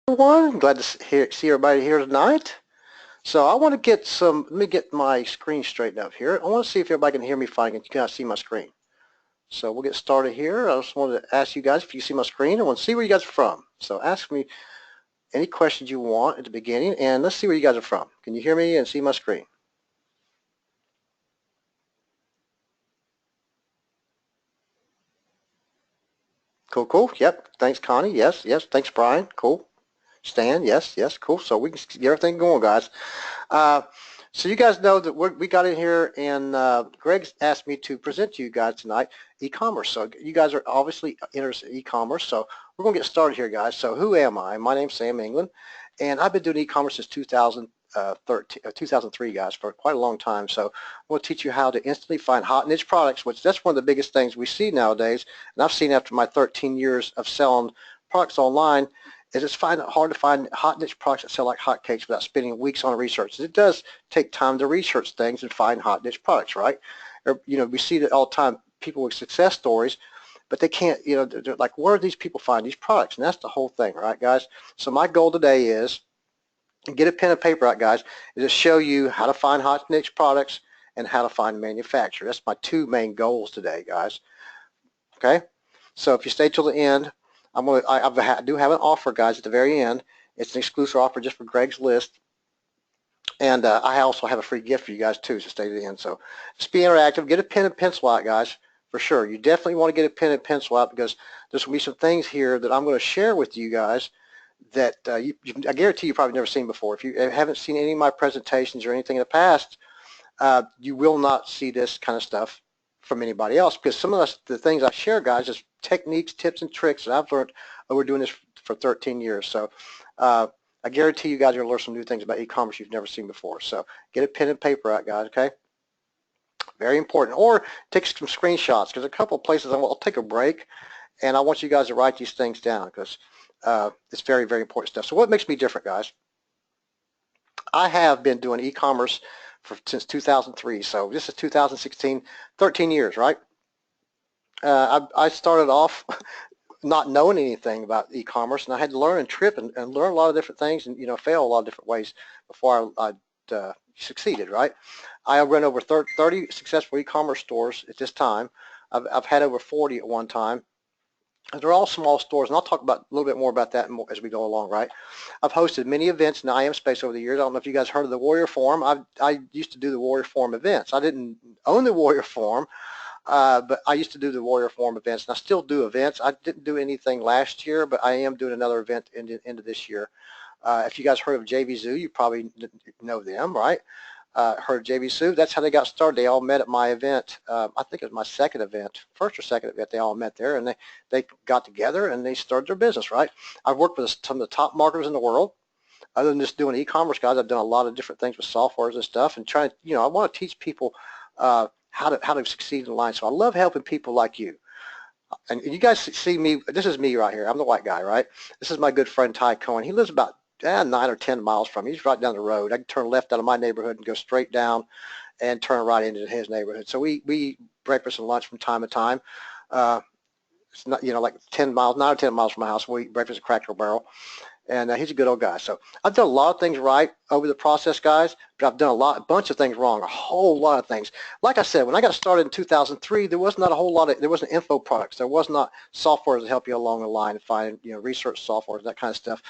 Everyone, glad to see everybody here tonight. So I want to get let me get my screen straightened up here. I want to see if everybody can hear me fine and can see my screen. So we'll get started here. I just wanted to ask you guys if you see my screen. I want to see where you guys are from. So ask me any questions you want at the beginning, and let's see where you guys are from. Can you hear me and see my screen? Cool, cool. Yep. Thanks, Connie. Yes, yes. Thanks, Brian. Cool. Stan. Yes, yes. Cool. So we can get everything going, guys. So you guys know that we got in here, and Greg asked me to present to you guys tonight e-commerce. So you guys are obviously interested in e-commerce. So we're going to get started here, guys. So who am I? My name's Sam England, and I've been doing e-commerce since 2003, guys, for quite a long time. So I'm going to teach you how to instantly find hot niche products, which that's one of the biggest things we see nowadays. And I've seen after my 13 years of selling products online, is it's hard to find hot niche products that sell like hotcakes without spending weeks on research. It does take time to research things and find hot niche products, right? Or, we see that all the time, people with success stories, but they can't, they're like, where do these people find these products? And that's the whole thing, right, guys? So my goal today is, get a pen and paper out, guys, is to show you how to find hot niche products and how to find manufacturer. That's my two main goals today, guys. Okay? So if you stay till the end, I do have an offer, guys, at the very end. It's an exclusive offer just for Greg's list. And I also have a free gift for you guys, too, so stay to the end. So just be interactive. Get a pen and pencil out, guys, for sure. You definitely want to get a pen and pencil out because there's going to be some things here that I'm going to share with you guys that I guarantee you've probably never seen before. If you haven't seen any of my presentations or anything in the past, you will not see this kind of stuff from anybody else, because some of the things I share, guys, is techniques, tips, and tricks that I've learned over doing this for 13 years. So I guarantee you guys are going to learn some new things about e-commerce you've never seen before. So get a pen and paper out, guys, okay? Very important. Or take some screenshots, because a couple of places I'll take a break, and I want you guys to write these things down, because it's very, very important stuff. So what makes me different, guys? I have been doing e-commerce since 2003, so this is 2016, 13 years, right? I started off not knowing anything about e-commerce, and I had to learn and trip and learn a lot of different things, and fail a lot of different ways before I succeeded, right? I run over 30 successful e-commerce stores at this time. I've had over 40 at one time. They're all small stores, and I'll talk about a little bit more about that as we go along, right? I've hosted many events in the IM space over the years. I don't know if you guys heard of the Warrior Forum. I used to do the Warrior Forum events. I didn't own the Warrior Forum, but I used to do the Warrior Forum events, and I still do events. I didn't do anything last year, but I am doing another event into this year. If you guys heard of JV Zoo, you probably know them, right? Heard of JV Zoo. That's how they got started. They all met at my event. I think it was my second event, first or second event. They all met there, and they got together and they started their business, right? I've worked with some of the top marketers in the world. Other than just doing e-commerce, guys, I've done a lot of different things with softwares and stuff, and trying to, I want to teach people how to succeed in line. So I love helping people like you. And you guys see me. This is me right here. I'm the white guy, right? This is my good friend Ty Cohen. He lives about 9 or 10 miles from me. He's right down the road. I can turn left out of my neighborhood and go straight down and turn right into his neighborhood. So we eat breakfast and lunch from time to time. It's not, like 10 miles, 9 or 10 miles from my house. We eat breakfast at Cracker Barrel. And he's a good old guy. So I've done a lot of things right over the process, guys, but I've done a bunch of things wrong, a whole lot of things. Like I said, when I got started in 2003, there was not a whole lot of, there wasn't info products. There was not software to help you along the line and find, research software, that kind of stuff.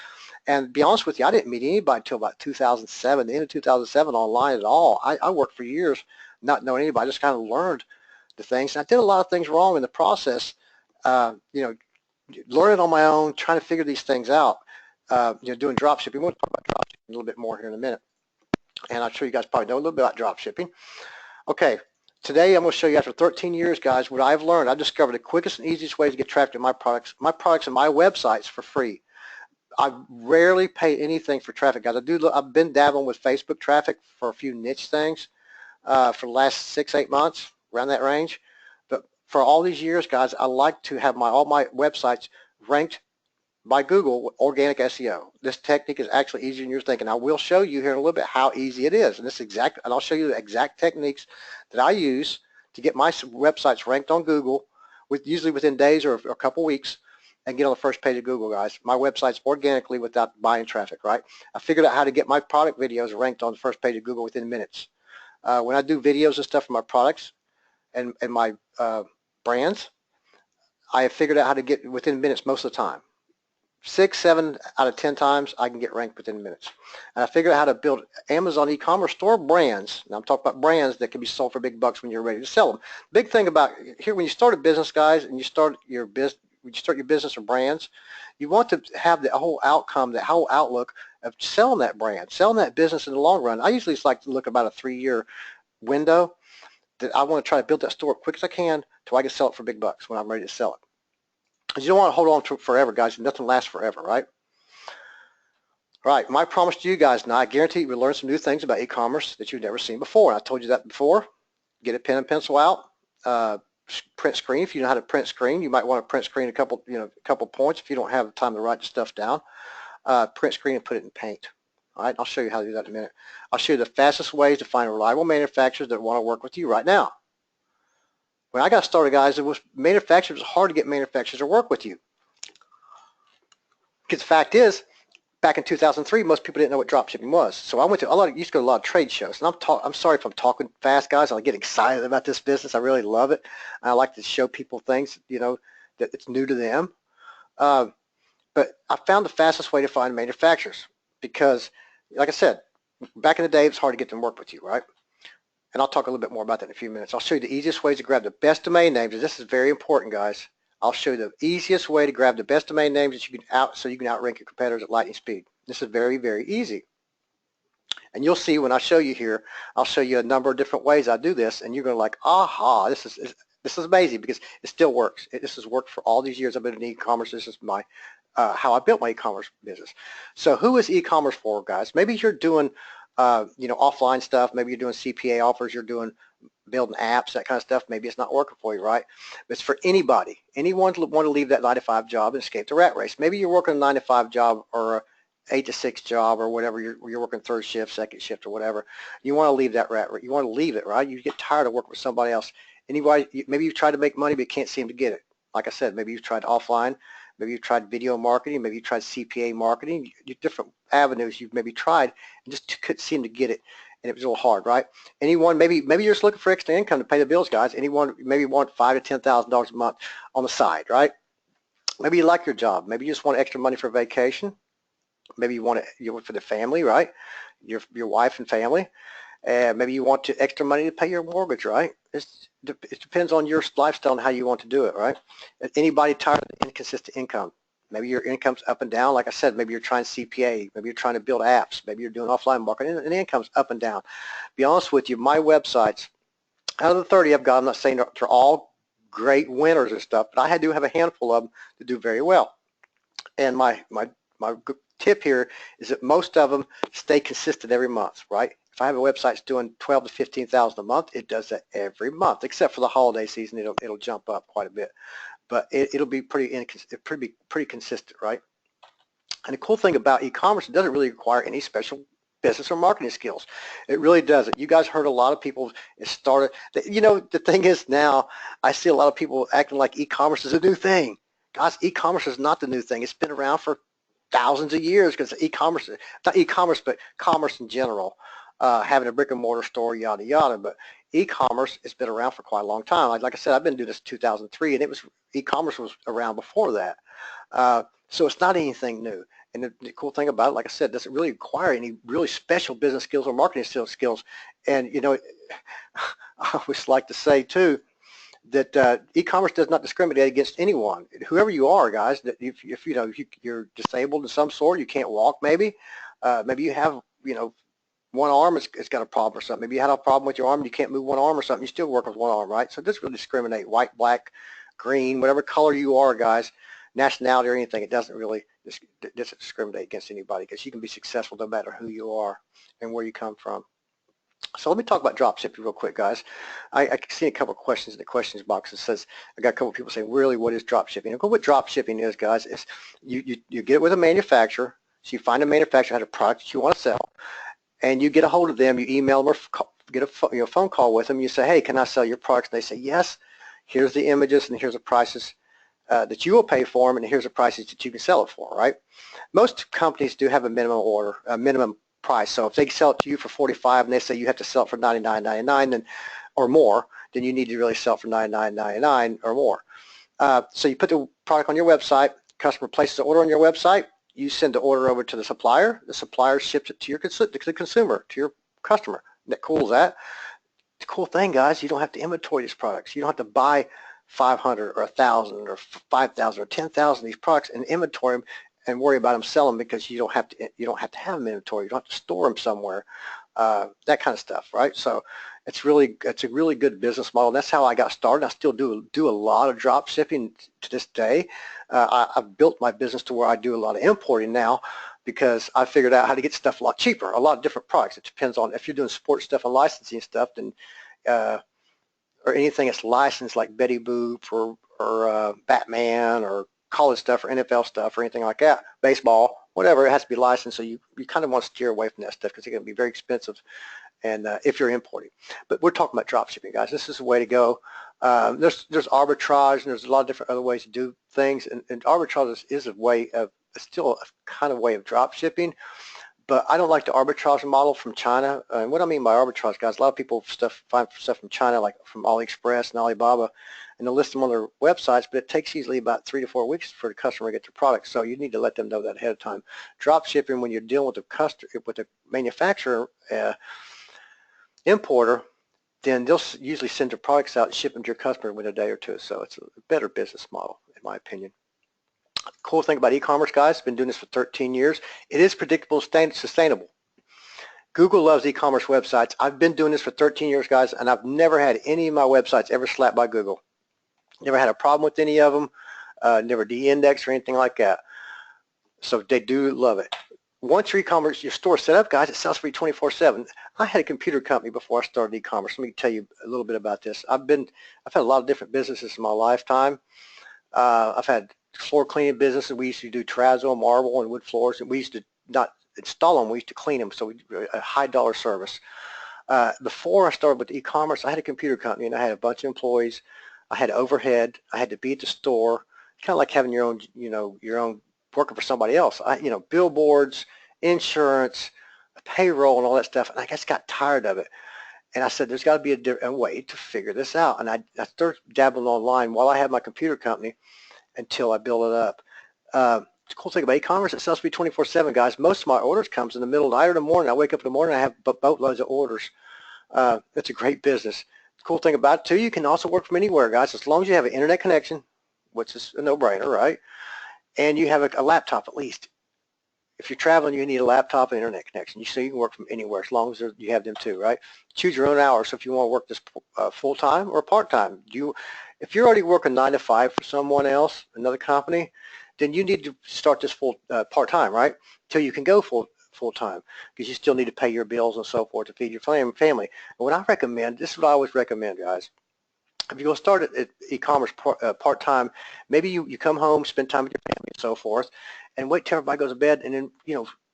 And to be honest with you, I didn't meet anybody until about 2007, the end of 2007 online at all. I worked for years not knowing anybody. I just kind of learned the things. And I did a lot of things wrong in the process, learning on my own, trying to figure these things out. Doing drop shipping. We'll talk about drop shipping a little bit more here in a minute. And I'm sure you guys probably know a little bit about drop shipping. Okay, today I'm going to show you after 13 years, guys, what I've learned. I've discovered the quickest and easiest way to get traffic to my products and my websites for free. I rarely pay anything for traffic, guys. I've been dabbling with Facebook traffic for a few niche things for the last 6-8 months, around that range. But for all these years, guys, I like to have all my websites ranked by Google, organic SEO. This technique is actually easier than you're thinking. I will show you here in a little bit how easy it is, and I'll show you the exact techniques that I use to get my websites ranked on Google, usually within days or a couple weeks, and get on the first page of Google, guys. My website's organically without buying traffic, right? I figured out how to get my product videos ranked on the first page of Google within minutes. When I do videos and stuff for my products and my brands, I have figured out how to get within minutes most of the time. 6, 7 out of 10 times I can get ranked within minutes. And I figured out how to build Amazon e-commerce store brands. Now I'm talking about brands that can be sold for big bucks when you're ready to sell them. Big thing about here, when you start a business, guys, and you start your business or brands, you want to have the whole outcome, the whole outlook of selling that brand, selling that business in the long run. I usually like to look about a 3-year window that I want to try to build that store as quick as I can till I can sell it for big bucks when I'm ready to sell it. Because you don't want to hold on to it forever, guys. Nothing lasts forever, right? All right, my promise to you guys now, I guarantee you will learn some new things about e-commerce that you've never seen before. I told you that before. Get a pen and pencil out. Print screen. If you know how to print screen, you might want to print screen a couple points if you don't have time to write the stuff down. Print screen and put it in Paint. All right, I'll show you how to do that in a minute. I'll show you the fastest ways to find reliable manufacturers that want to work with you right now. When I got started, guys, it was hard to get manufacturers to work with you. Because the fact is, back in 2003, most people didn't know what dropshipping was. So I used to go to a lot of trade shows. And I'm sorry if I'm talking fast, guys. I get excited about this business. I really love it. I like to show people things, that it's new to them. But I found the fastest way to find manufacturers because, like I said, back in the day, it was hard to get them to work with you, right? And I'll talk a little bit more about that in a few minutes. I'll show you the easiest ways to grab the best domain names. And this is very important, guys. I'll show you the easiest way to grab the best domain names that you can outrank your competitors at lightning speed. This is very, very easy. And you'll see when I show you here, I'll show you a number of different ways I do this, and you're going to like, aha, this is amazing because it still works. This has worked for all these years I've been in e-commerce. This is my how I built my e-commerce business. So who is e-commerce for, guys? Maybe you're doing offline stuff. Maybe you're doing CPA offers. You're doing building apps, that kind of stuff. Maybe it's not working for you, right? But it's for anybody. Anyone to want to leave that 9-to-5 job and escape the rat race. Maybe you're working a 9-to-5 job or a 8-to-6 job or whatever. You're working third shift, second shift, or whatever. You want to leave that rat race. You want to leave it, right? You get tired of working with somebody else. Maybe you've tried to make money but can't seem to get it. Like I said, maybe you've tried offline. Maybe you've tried video marketing. Maybe you've tried CPA marketing. Different avenues you've maybe tried and just couldn't seem to get it. And it was a little hard, right? Anyone, maybe you're just looking for extra income to pay the bills, guys. Anyone maybe want $5,000 to $10,000 a month on the side, right? Maybe you like your job. Maybe you just want extra money for vacation. Maybe you want it for the family, right? Your wife and family. And maybe you want extra money to pay your mortgage, right? It depends on your lifestyle and how you want to do it, right? Anybody tired of inconsistent income? Maybe your income's up and down. Like I said, maybe you're trying CPA. Maybe you're trying to build apps. Maybe you're doing offline marketing, and the income's up and down. Be honest with you, my websites, out of the 30 I've got, I'm not saying they're all great winners and stuff, but I do have a handful of them that do very well. And my tip here is that most of them stay consistent every month, right? If I have a website that's doing 12 to 15,000 a month, it does that every month, except for the holiday season. It'll jump up quite a bit, but it'll be pretty consistent, right? And the cool thing about e-commerce, it doesn't really require any special business or marketing skills. It really doesn't. You guys heard a lot of people started. The thing is now, I see a lot of people acting like e-commerce is a new thing. Guys, e-commerce is not the new thing. It's been around for thousands of years because e-commerce, not e-commerce, but commerce in general. Having a brick and mortar store, yada yada, but e-commerce has been around for quite a long time. Like I said, I've been doing this in 2003, and e-commerce was around before that. So it's not anything new. And the cool thing about it, like I said, doesn't really require any really special business skills or marketing skills. And I always like to say too that e-commerce does not discriminate against anyone, whoever you are, guys. That if you're disabled of some sort, you can't walk, maybe you have one arm it's got a problem or something. Maybe you had a problem with your arm, you can't move one arm or something, you still work with one arm, right? So it doesn't really discriminate, white, black, green, whatever color you are, guys, nationality or anything, it doesn't really discriminate against anybody because you can be successful no matter who you are and where you come from. So let me talk about dropshipping real quick, guys. I see a couple of questions in the questions box that says, I got a couple of people saying, really, what is dropshipping? What dropshipping is, guys, is you get it with a manufacturer. So you find a manufacturer that has a product that you want to sell, and you get a hold of them, you email them or get a phone call with them, you say, hey, can I sell your products? And they say, yes, here's the images and here's the prices. that you will pay for them, and here's the prices that you can sell it for, right? Most companies do have a minimum order, a minimum price. So if they sell it to you for 45 and they say you have to sell it for 99.99 then, or more, then you need to really sell it for 99.99 or more. So you put the product on your website, customer places the order on your website, you send the order over to the supplier ships it to your to the consumer, to your customer. Isn't that cool as that? The cool thing, guys, you don't have to inventory these products. You don't have to buy 500 or 1,000 or 5,000 or 10,000 of these products and inventory them and worry about them selling, because you don't have to have them in inventory. You don't have to store them somewhere. That kind of stuff, right? So it's a really good business model. That's how I got started. I still do a lot of drop shipping to this day. I've built my business to where I do a lot of importing now, because I figured out how to get stuff a lot cheaper, a lot of different products. It depends on if you're doing sports stuff and licensing stuff, then or anything that's licensed like Betty Boop or Batman or college stuff or NFL stuff or anything like that, baseball, whatever, it has to be licensed. So you kind of want to steer away from that stuff because it can be very expensive, and if you're importing. But we're talking about drop shipping, guys. This is the way to go. There's arbitrage, and there's a lot of different other ways to do things, and arbitrage is a way of, still a kind of way of drop shipping. But I don't like the arbitrage model from China. And what I mean by arbitrage, guys, a lot of people find stuff from China, like from AliExpress and Alibaba, and they'll list them on their websites, but it takes usually about 3 to 4 weeks for the customer to get their product. So you need to let them know that ahead of time. Drop shipping, when you're dealing with the manufacturer, importer, then they'll usually send their products out and ship them to your customer within a day or two. So it's a better business model, in my opinion. Cool thing about e-commerce, guys, been doing this for 13 years. It is predictable, sustainable. Google loves e-commerce websites. I've been doing this for 13 years, guys, and I've never had any of my websites ever slapped by Google. Never had a problem with any of them, never de-indexed or anything like that. So they do love it. Once your e-commerce, your store is set up, guys, it sells for you 24/7. I had a computer company before I started e-commerce. Let me tell you a little bit about this. I've had a lot of different businesses in my lifetime. I've had floor cleaning business, and we used to do terrazzo, marble, and wood floors, and we used to not install them, we used to clean them, so we a high dollar service. Before I started with e-commerce, I had a computer company, and I had a bunch of employees. I had overhead. I had to be at the store, kind of like having your own, your own, working for somebody else. Billboards, insurance, payroll, and all that stuff, and I just got tired of it. And I said, there's got to be a way to figure this out. And I started dabbling online while I had my computer company until I built it up. The cool thing about e-commerce, it sells to me 24/7, guys. Most of my orders comes in the middle of the night or the morning. I wake up in the morning, I have boatloads of orders. It's a great business. The cool thing about it, too, you can also work from anywhere, guys, as long as you have an internet connection, which is a no-brainer, right? And you have a laptop at least. If you're traveling, you need a laptop and internet connection. So you can work from anywhere as long as you have them too, right? Choose your own hours. So if you want to work this full-time or part-time, if you're already working 9 to 5 for someone else, another company, then you need to start this part-time, right? Till you can go full-time, because you still need to pay your bills and so forth to feed your family. And what I recommend, this is what I always recommend, guys. If you're going to start at e-commerce part-time, maybe you come home, spend time with your family and so forth, and wait till everybody goes to bed, and then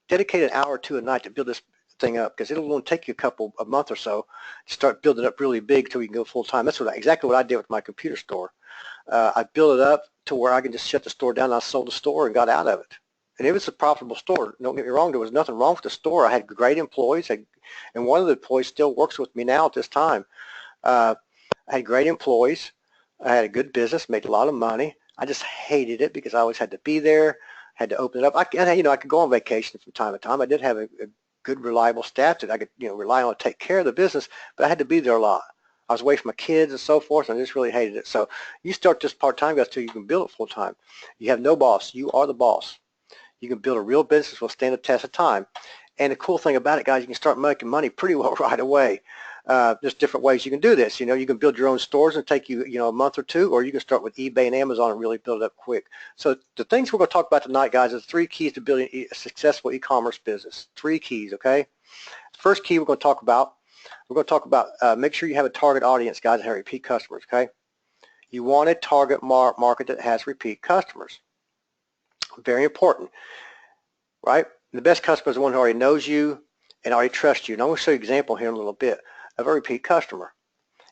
dedicate an hour or two a night to build this thing up, because it'll only take you a month or so to start building up really big till you can go full-time. That's exactly what I did with my computer store. I built it up to where I can just shut the store down. I sold the store and got out of it. And it was a profitable store. Don't get me wrong, there was nothing wrong with the store. I had great employees, and one of the employees still works with me now at this time. I had great employees. I had a good business, made a lot of money. I just hated it because I always had to be there, had to open it up. I could go on vacation from time to time. I did have a good, reliable staff that I could, rely on to take care of the business, but I had to be there a lot. I was away from my kids and so forth, and I just really hated it. So you start this part-time, guys, till you can build it full-time. You have no boss. You are the boss. You can build a real business that will stand the test of time. And the cool thing about it, guys, you can start making money pretty well right away. There's different ways you can do this. You can build your own stores and take you, a month or two, or you can start with eBay and Amazon and really build it up quick. So the things we're going to talk about tonight, guys, is 3 keys to building a successful e-commerce business. 3 keys, okay? First key we're going to talk about, make sure you have a target audience, guys, that have repeat customers, okay? You want a target market that has repeat customers. Very important, right? The best customer is the one who already knows you and already trusts you. And I'm going to show you an example here in a little bit of a repeat customer.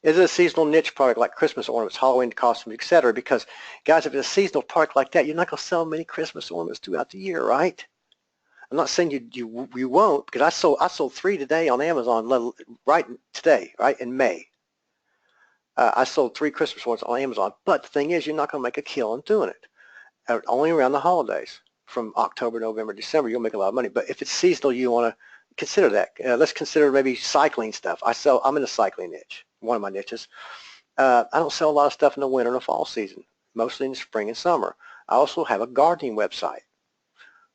Is it a seasonal niche product like Christmas ornaments, Halloween costumes, etc.? Because, guys, if it's a seasonal product like that, you're not going to sell many Christmas ornaments throughout the year, right? I'm not saying you won't, because I sold 3 today on Amazon right today, right in May. I sold 3 Christmas ones on Amazon, but the thing is, you're not going to make a killing doing it. Only around the holidays, from October, November, December, you'll make a lot of money. But if it's seasonal, you want to consider that. Let's consider maybe cycling stuff. I'm in the cycling niche, one of my niches. I don't sell a lot of stuff in the winter and the fall season, mostly in the spring and summer. I also have a gardening website.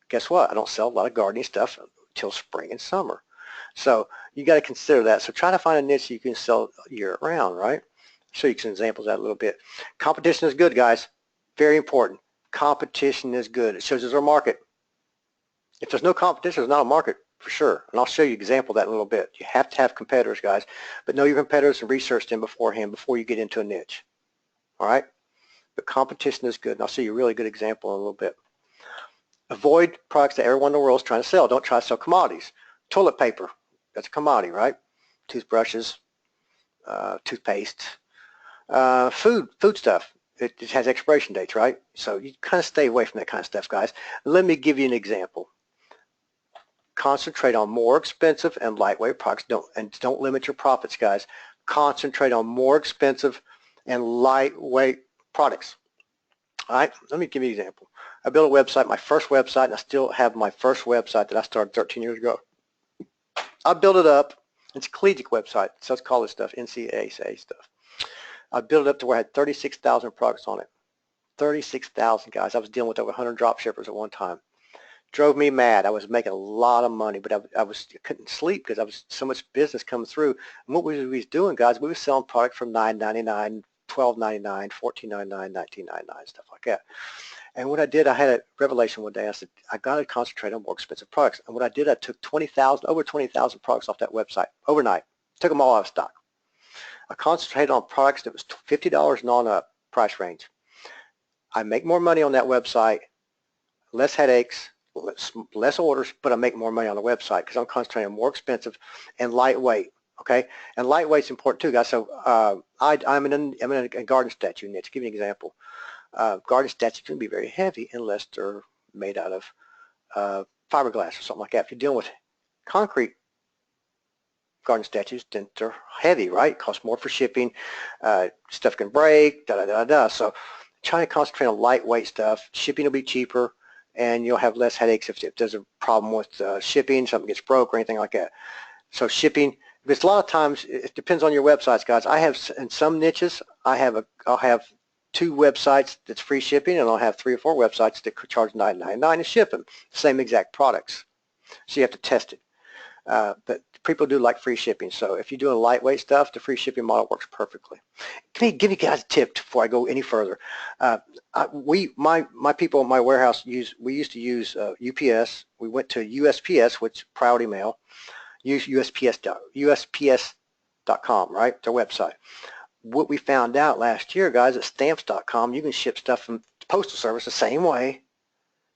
Guess what? I don't sell a lot of gardening stuff until spring and summer. So you got to consider that. So try to find a niche you can sell year round, right? Show you some examples of that a little bit. Competition is good, guys. Very important. Competition is good. It shows there's a market. If there's no competition, there's not a market for sure. And I'll show you an example of that in a little bit. You have to have competitors, guys. But know your competitors and research them beforehand before you get into a niche. All right? But competition is good. And I'll show you a really good example in a little bit. Avoid products that everyone in the world is trying to sell. Don't try to sell commodities. Toilet paper, that's a commodity, right? Toothbrushes, toothpaste, food stuff. It has expiration dates, right? So you kind of stay away from that kind of stuff, guys. Let me give you an example. Concentrate on more expensive and lightweight products. Don't limit your profits, guys. Concentrate on more expensive and lightweight products. All right, let me give you an example. I built a website, my first website, and I still have my first website that I started 13 years ago. I built it up. It's a collegiate website, so let's call this stuff NCAA stuff. I built it up to where I had 36,000 products on it. 36,000, guys. I was dealing with over 100 drop shippers at one time. Drove me mad. I was making a lot of money, but I couldn't sleep because I was so much business coming through. And what we was doing, guys, we were selling product from $9.99, $12.99, $14.99, $19.99, stuff like that. And what I did, I had a revelation one day. I said, I got to concentrate on more expensive products. And what I did, I took over 20,000 products off that website overnight. Took them all out of stock. I concentrated on products that was $50 and on up price range. I make more money on that website, less headaches, less orders, but I make more money on the website because I'm concentrating on more expensive and lightweight. Okay, and lightweight's important too, guys. So I'm in a garden statue niche. To give you an example, garden statues can be very heavy unless they're made out of fiberglass or something like that. If you're dealing with concrete garden statues, then they're heavy, right? Cost more for shipping. Stuff can break. So trying to concentrate on lightweight stuff. Shipping will be cheaper, and you'll have less headaches if there's a problem with shipping, something gets broke or anything like that. So shipping. Because a lot of times it depends on your websites, guys. I have in some niches, I'll have 2 websites that's free shipping, and I'll have 3 or 4 websites that could charge $9.99 to ship them, same exact products. So you have to test it. But people do like free shipping. So if you're doing lightweight stuff, the free shipping model works perfectly. Give you guys a tip before I go any further. My people in my warehouse we used to use UPS. We went to USPS, which priority mail. Use USPS.com, right? Their website. What we found out last year, guys, at Stamps.com, you can ship stuff from the Postal Service the same way,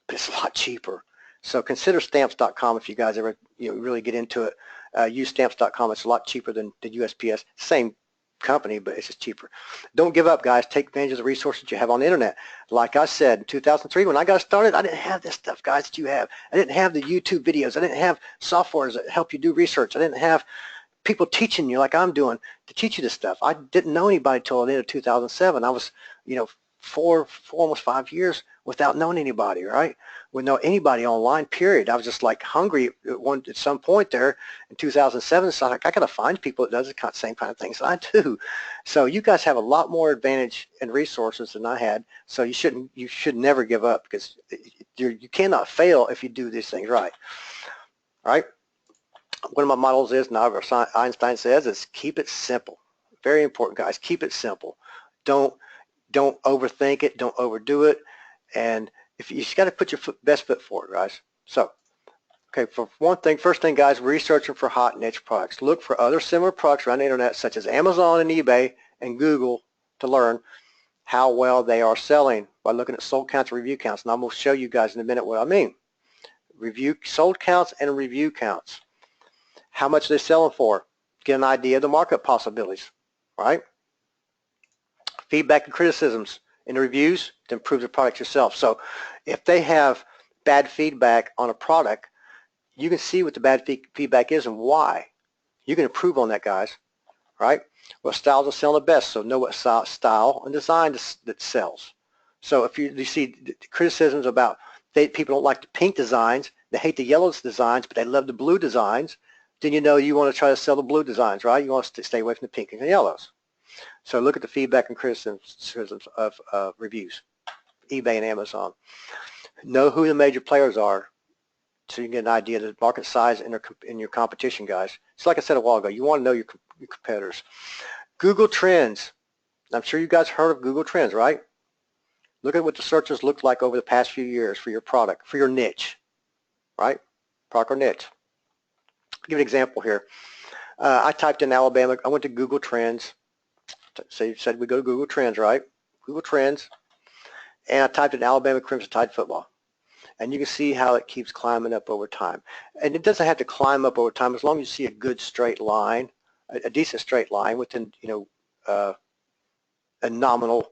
but it's a lot cheaper. So consider Stamps.com if you guys ever really get into it. Use Stamps.com. It's a lot cheaper than USPS. Same company, but it's just cheaper. Don't give up, guys. Take advantage of the resources you have on the internet. Like I said, in 2003, when I got started, I didn't have this stuff, guys, that you have. I didn't have the YouTube videos. I didn't have softwares that help you do research. I didn't have people teaching you like I'm doing to teach you this stuff. I didn't know anybody until the end of 2007. I was, four, almost 5 years without knowing anybody, right? Wouldn't know anybody online, period. I was just like hungry at some point there in 2007. So I got to find people that does the same kind of things that I do. So you guys have a lot more advantage and resources than I had. So you should never give up, because you cannot fail if you do these things right. All right. One of my models is, now Einstein says, is keep it simple. Very important, guys. Keep it simple. Don't overthink it. Don't overdo it. And if you just got to put your best foot forward, guys. So, okay, for one thing, first thing, guys, researching for hot niche products. Look for other similar products around the internet, such as Amazon and eBay and Google, to learn how well they are selling by looking at sold counts and review counts. And I'm going to show you guys in a minute what I mean. Sold counts and review counts. How much they're selling for. Get an idea of the market possibilities. right? Feedback and criticisms in the reviews to improve the product yourself. So if they have bad feedback on a product, you can see what the bad feedback is and why. You can improve on that, guys, right? What styles are selling the best, so know what style and design that sells. So if you see criticisms about people don't like the pink designs, they hate the yellow designs, but they love the blue designs, then you know you want to try to sell the blue designs, right? You want to stay away from the pink and the yellows. So look at the feedback and criticisms of reviews, eBay and Amazon. Know who the major players are so you can get an idea of the market size in your competition, guys. It's like I said a while ago, you want to know your competitors. Google Trends. I'm sure you guys heard of Google Trends, right? Look at what the searches looked like over the past few years for your product, for your niche, right? Product or niche. I'll give you an example here. I typed in Alabama. I went to Google Trends. So you said we go to Google Trends, right? Google Trends. And I typed in Alabama Crimson Tide football. And you can see how it keeps climbing up over time. And it doesn't have to climb up over time as long as you see a good straight line, a decent straight line within, a nominal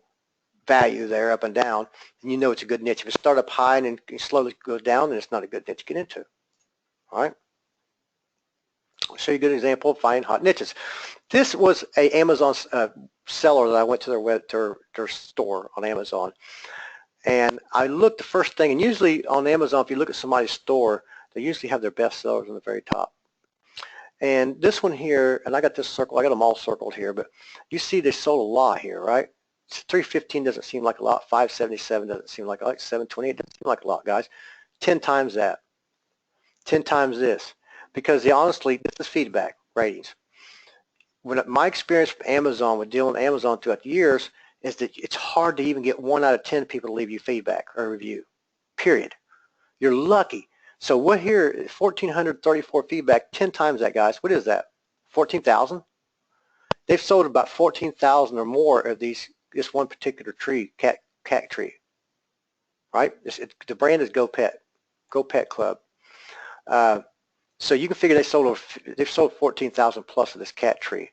value there up and down, and you know it's a good niche. If it starts up high and then slowly goes down, then it's not a good niche to get into. All right. I'll show you a good example of finding hot niches. This was a Amazon seller that I went to their store on Amazon. And I looked the first thing, and usually on Amazon, if you look at somebody's store, they usually have their best sellers on the very top. And this one here, and I got this circle, I got them all circled here, but you see they sold a lot here, right? 315 doesn't seem like a lot, 577 doesn't seem like a lot, 728 doesn't seem like a lot, guys. 10 times that, 10 times this. Because honestly, this is feedback, ratings. When my experience with Amazon, with dealing with Amazon throughout the years, is that it's hard to even get 1 out of 10 people to leave you feedback or a review, period. You're lucky. So what here, 1,434 feedback, 10 times that, guys. What is that? 14,000? They've sold about 14,000 or more of this one particular tree, cat tree, right? The brand is Go Pet Club. So you can figure they've sold 14,000 plus of this cat tree.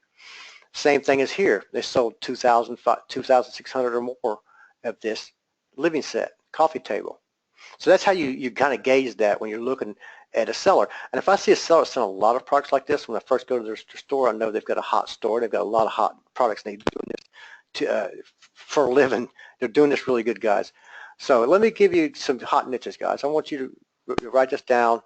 Same thing as here. They sold 2,600 or more of this living set, coffee table. So that's how you kind of gauge that when you're looking at a seller. And if I see a seller selling a lot of products like this, when I first go to their store, I know they've got a hot store. They've got a lot of hot products, and they're doing this for a living. They're doing this really good, guys. So let me give you some hot niches, guys. I want you to write this down.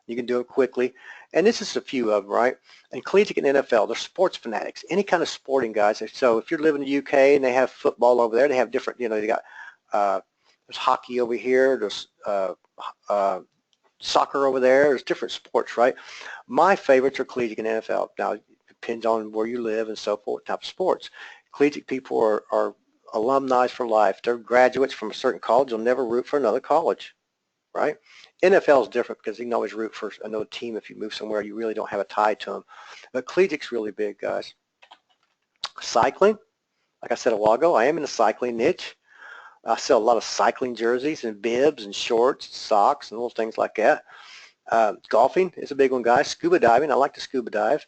You can do it quickly. And this is a few of them, right? And collegiate and NFL, they're sports fanatics, any kind of sporting, guys. So if you're living in the UK and they have football over there, they have different, they got, there's hockey over here, there's soccer over there, there's different sports, right? My favorites are collegiate and NFL. Now, it depends on where you live and so forth, type of sports. Collegiate people are alumni for life. They're graduates from a certain college. They'll never root for another college, right? NFL is different because you can always root for another team if you move somewhere you really don't have a tie to them. But collegiate's really big, guys. Cycling, like I said a while ago, I am in the cycling niche. I sell a lot of cycling jerseys and bibs and shorts, and socks, and little things like that. Golfing is a big one, guys. Scuba diving, I like to scuba dive.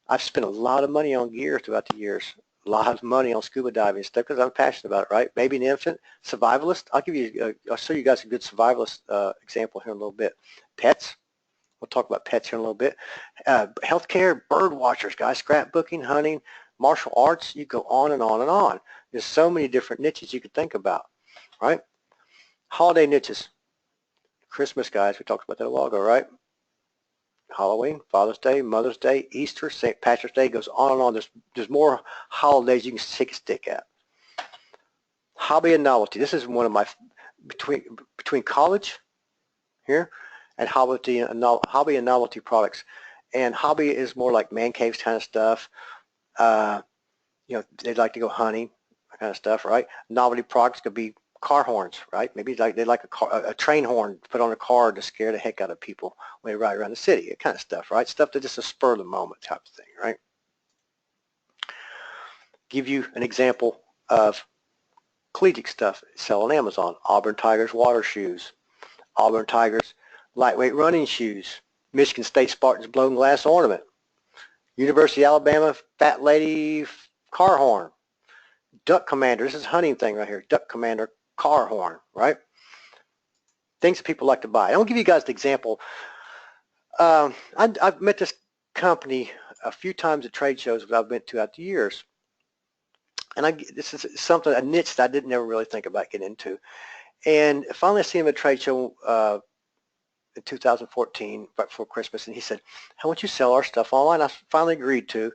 I've spent a lot of money on gear throughout the years. A lot of money on scuba diving stuff because I'm passionate about it, right? Maybe an infant, survivalist. I'll show you guys a good survivalist example here in a little bit. Pets. We'll talk about pets here in a little bit. Healthcare, bird watchers, guys. Scrapbooking, hunting, martial arts. You go on and on and on. There's so many different niches you could think about, right? Holiday niches. Christmas, guys. We talked about that a while ago, right? Halloween, Father's Day, Mother's Day, Easter, St. Patrick's Day, goes on and on. There's more holidays you can take a stick at. Hobby and novelty. This is one of my, between college here and hobby and novelty products. And hobby is more like man caves kind of stuff. They'd like to go hunting, that kind of stuff, right? Novelty products could be car horns, right? Maybe they like a train horn put on a car to scare the heck out of people when they ride around the city, that kind of stuff, right? Stuff that just a spur of the moment type of thing, right? Give you an example of collegiate stuff sell on Amazon. Auburn Tigers water shoes, Auburn Tigers lightweight running shoes, Michigan State Spartans blown glass ornament, University of Alabama fat lady car horn, duck commander. This is a hunting thing right here. Duck commander, car horn, right? Things that people like to buy. I'll give you guys the example. I've met this company a few times at trade shows that I've been to out the years. And this is something, a niche that I didn't ever really think about getting into. And finally I see him at a trade show in 2014, right before Christmas, and he said, how would you sell our stuff online? I finally agreed to,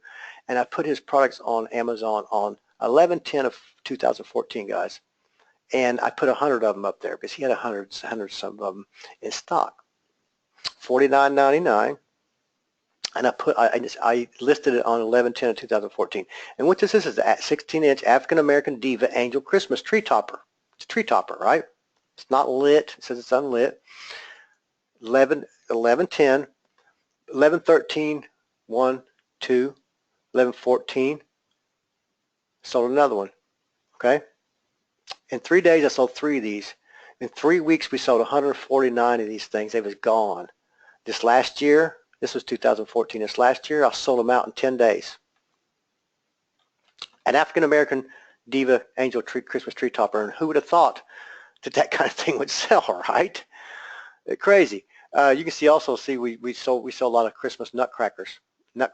and I put his products on Amazon on 11/10 of 2014, guys. And I put 100 of them up there because he had 100 some of them in stock. $49.99. And I listed it on 11/10 of 2014. And what this is a 16-inch African-American Diva Angel Christmas tree topper. It's a tree topper, right? It's not lit. It says it's unlit. 11/10, 11/13, 1, 2, 11/14. Sold another one. Okay. In 3 days, I sold 3 of these. In 3 weeks, we sold 149 of these things. They was gone. This last year, this was 2014. This last year, I sold them out in 10 days. An African-American Diva Angel Christmas tree topper. And who would have thought that that kind of thing would sell, right? Crazy. You can also see we sold a lot of Christmas nutcrackers, that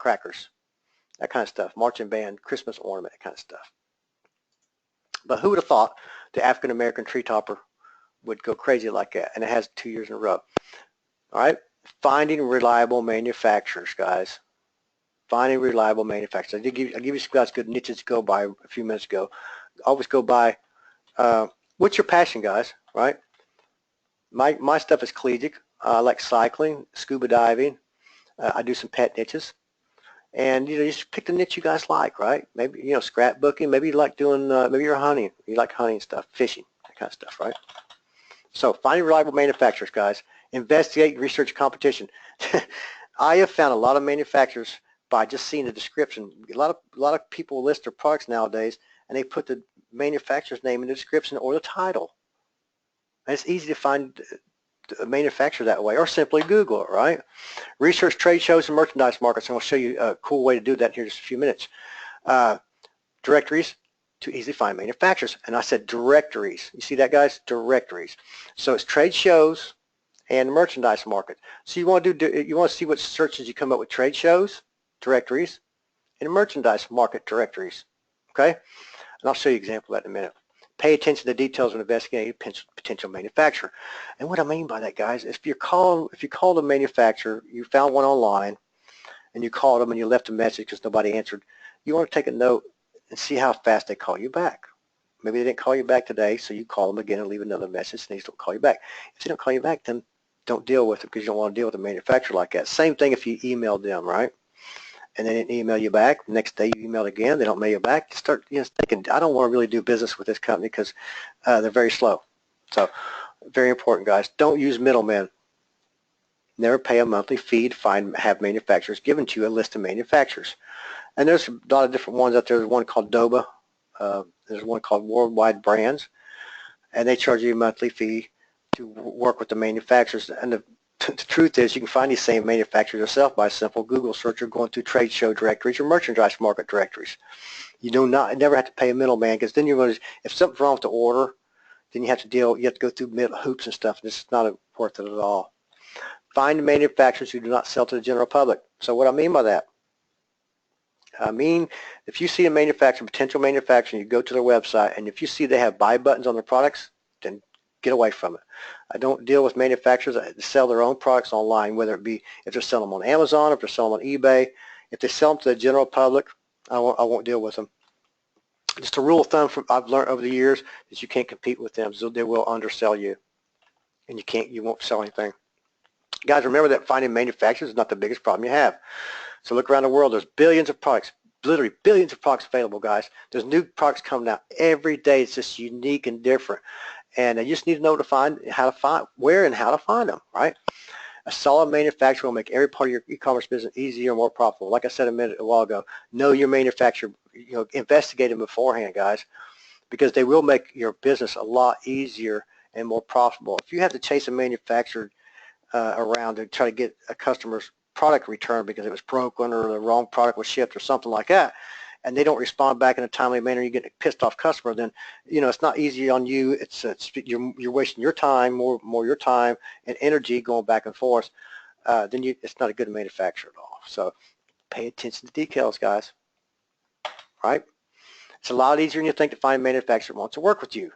kind of stuff, marching band, Christmas ornament, that kind of stuff. But who would have thought the African American tree topper would go crazy like that? And it has 2 years in a row. All right, finding reliable manufacturers, guys. Finding reliable manufacturers. I give you some guys good niches to go by a few minutes ago. Always go by. What's your passion, guys? Right. My stuff is collegiate. I like cycling, scuba diving. I do some pet niches. And, you just pick the niche you guys like, right? Maybe, scrapbooking. Maybe you like doing, maybe you're hunting. You like hunting stuff, fishing, that kind of stuff, right? So finding reliable manufacturers, guys. Investigate and research competition. I have found a lot of manufacturers by just seeing the description. A lot of people list their products nowadays, and they put the manufacturer's name in the description or the title. And it's easy to find a manufacturer that way, or simply Google it, right? Research trade shows and merchandise markets, and I'll show you a cool way to do that in here in just a few minutes. Directories to easily find manufacturers, and I said directories. You see that, guys? Directories. So it's trade shows and merchandise market. So you want to see what searches you come up with: trade shows, directories, and merchandise market directories. Okay, and I'll show you an example of that in a minute. Pay attention to the details when investigating a potential manufacturer. And what I mean by that, guys, if you called a manufacturer, you found one online, and you called them and you left a message because nobody answered, you want to take a note and see how fast they call you back. Maybe they didn't call you back today, so you call them again and leave another message, and they don't call you back. If they don't call you back, then don't deal with it because you don't want to deal with a manufacturer like that. Same thing if you emailed them, right? And they didn't email you back. The next day you email again, they don't mail you back. You start thinking, I don't want to really do business with this company because they're very slow. So very important, guys. Don't use middlemen. Never pay a monthly fee to have manufacturers given to you a list of manufacturers. And there's a lot of different ones out there. There's one called DOBA. There's one called Worldwide Brands. And they charge you a monthly fee to work with the manufacturers. And the truth is, you can find these same manufacturers yourself by a simple Google search or going through trade show directories or merchandise market directories. You never have to pay a middleman, because then you're going to, if something's wrong with the order, then you have to go through hoops and stuff. This is not worth it at all. Find manufacturers who do not sell to the general public. So what I mean by that, if you see a potential manufacturer, you go to their website, and if you see they have buy buttons on their products, then get away from it. I don't deal with manufacturers that sell their own products online, whether it be if they're selling them on Amazon, if they're selling on eBay. If they sell them to the general public, I won't deal with them. Just a rule of thumb I've learned over the years is you can't compete with them, so they will undersell you, and you won't sell anything. Guys, remember that finding manufacturers is not the biggest problem you have. So look around the world. There's billions of products, literally billions of products available, guys. There's new products coming out every day. It's just unique and different. And you just need to know where and how to find them, right? A solid manufacturer will make every part of your e-commerce business easier and more profitable. Like I said a while ago, know your manufacturer, investigate them beforehand, guys, because they will make your business a lot easier and more profitable. If you have to chase a manufacturer around to try to get a customer's product returned because it was broken or the wrong product was shipped or something like that, and they don't respond back in a timely manner, you get a pissed off customer, then it's not easy on you. It's you're wasting your time, more your time and energy going back and forth. Then it's not a good manufacturer at all. So pay attention to details, guys. Right? It's a lot easier than you think to find a manufacturer that wants to work with you.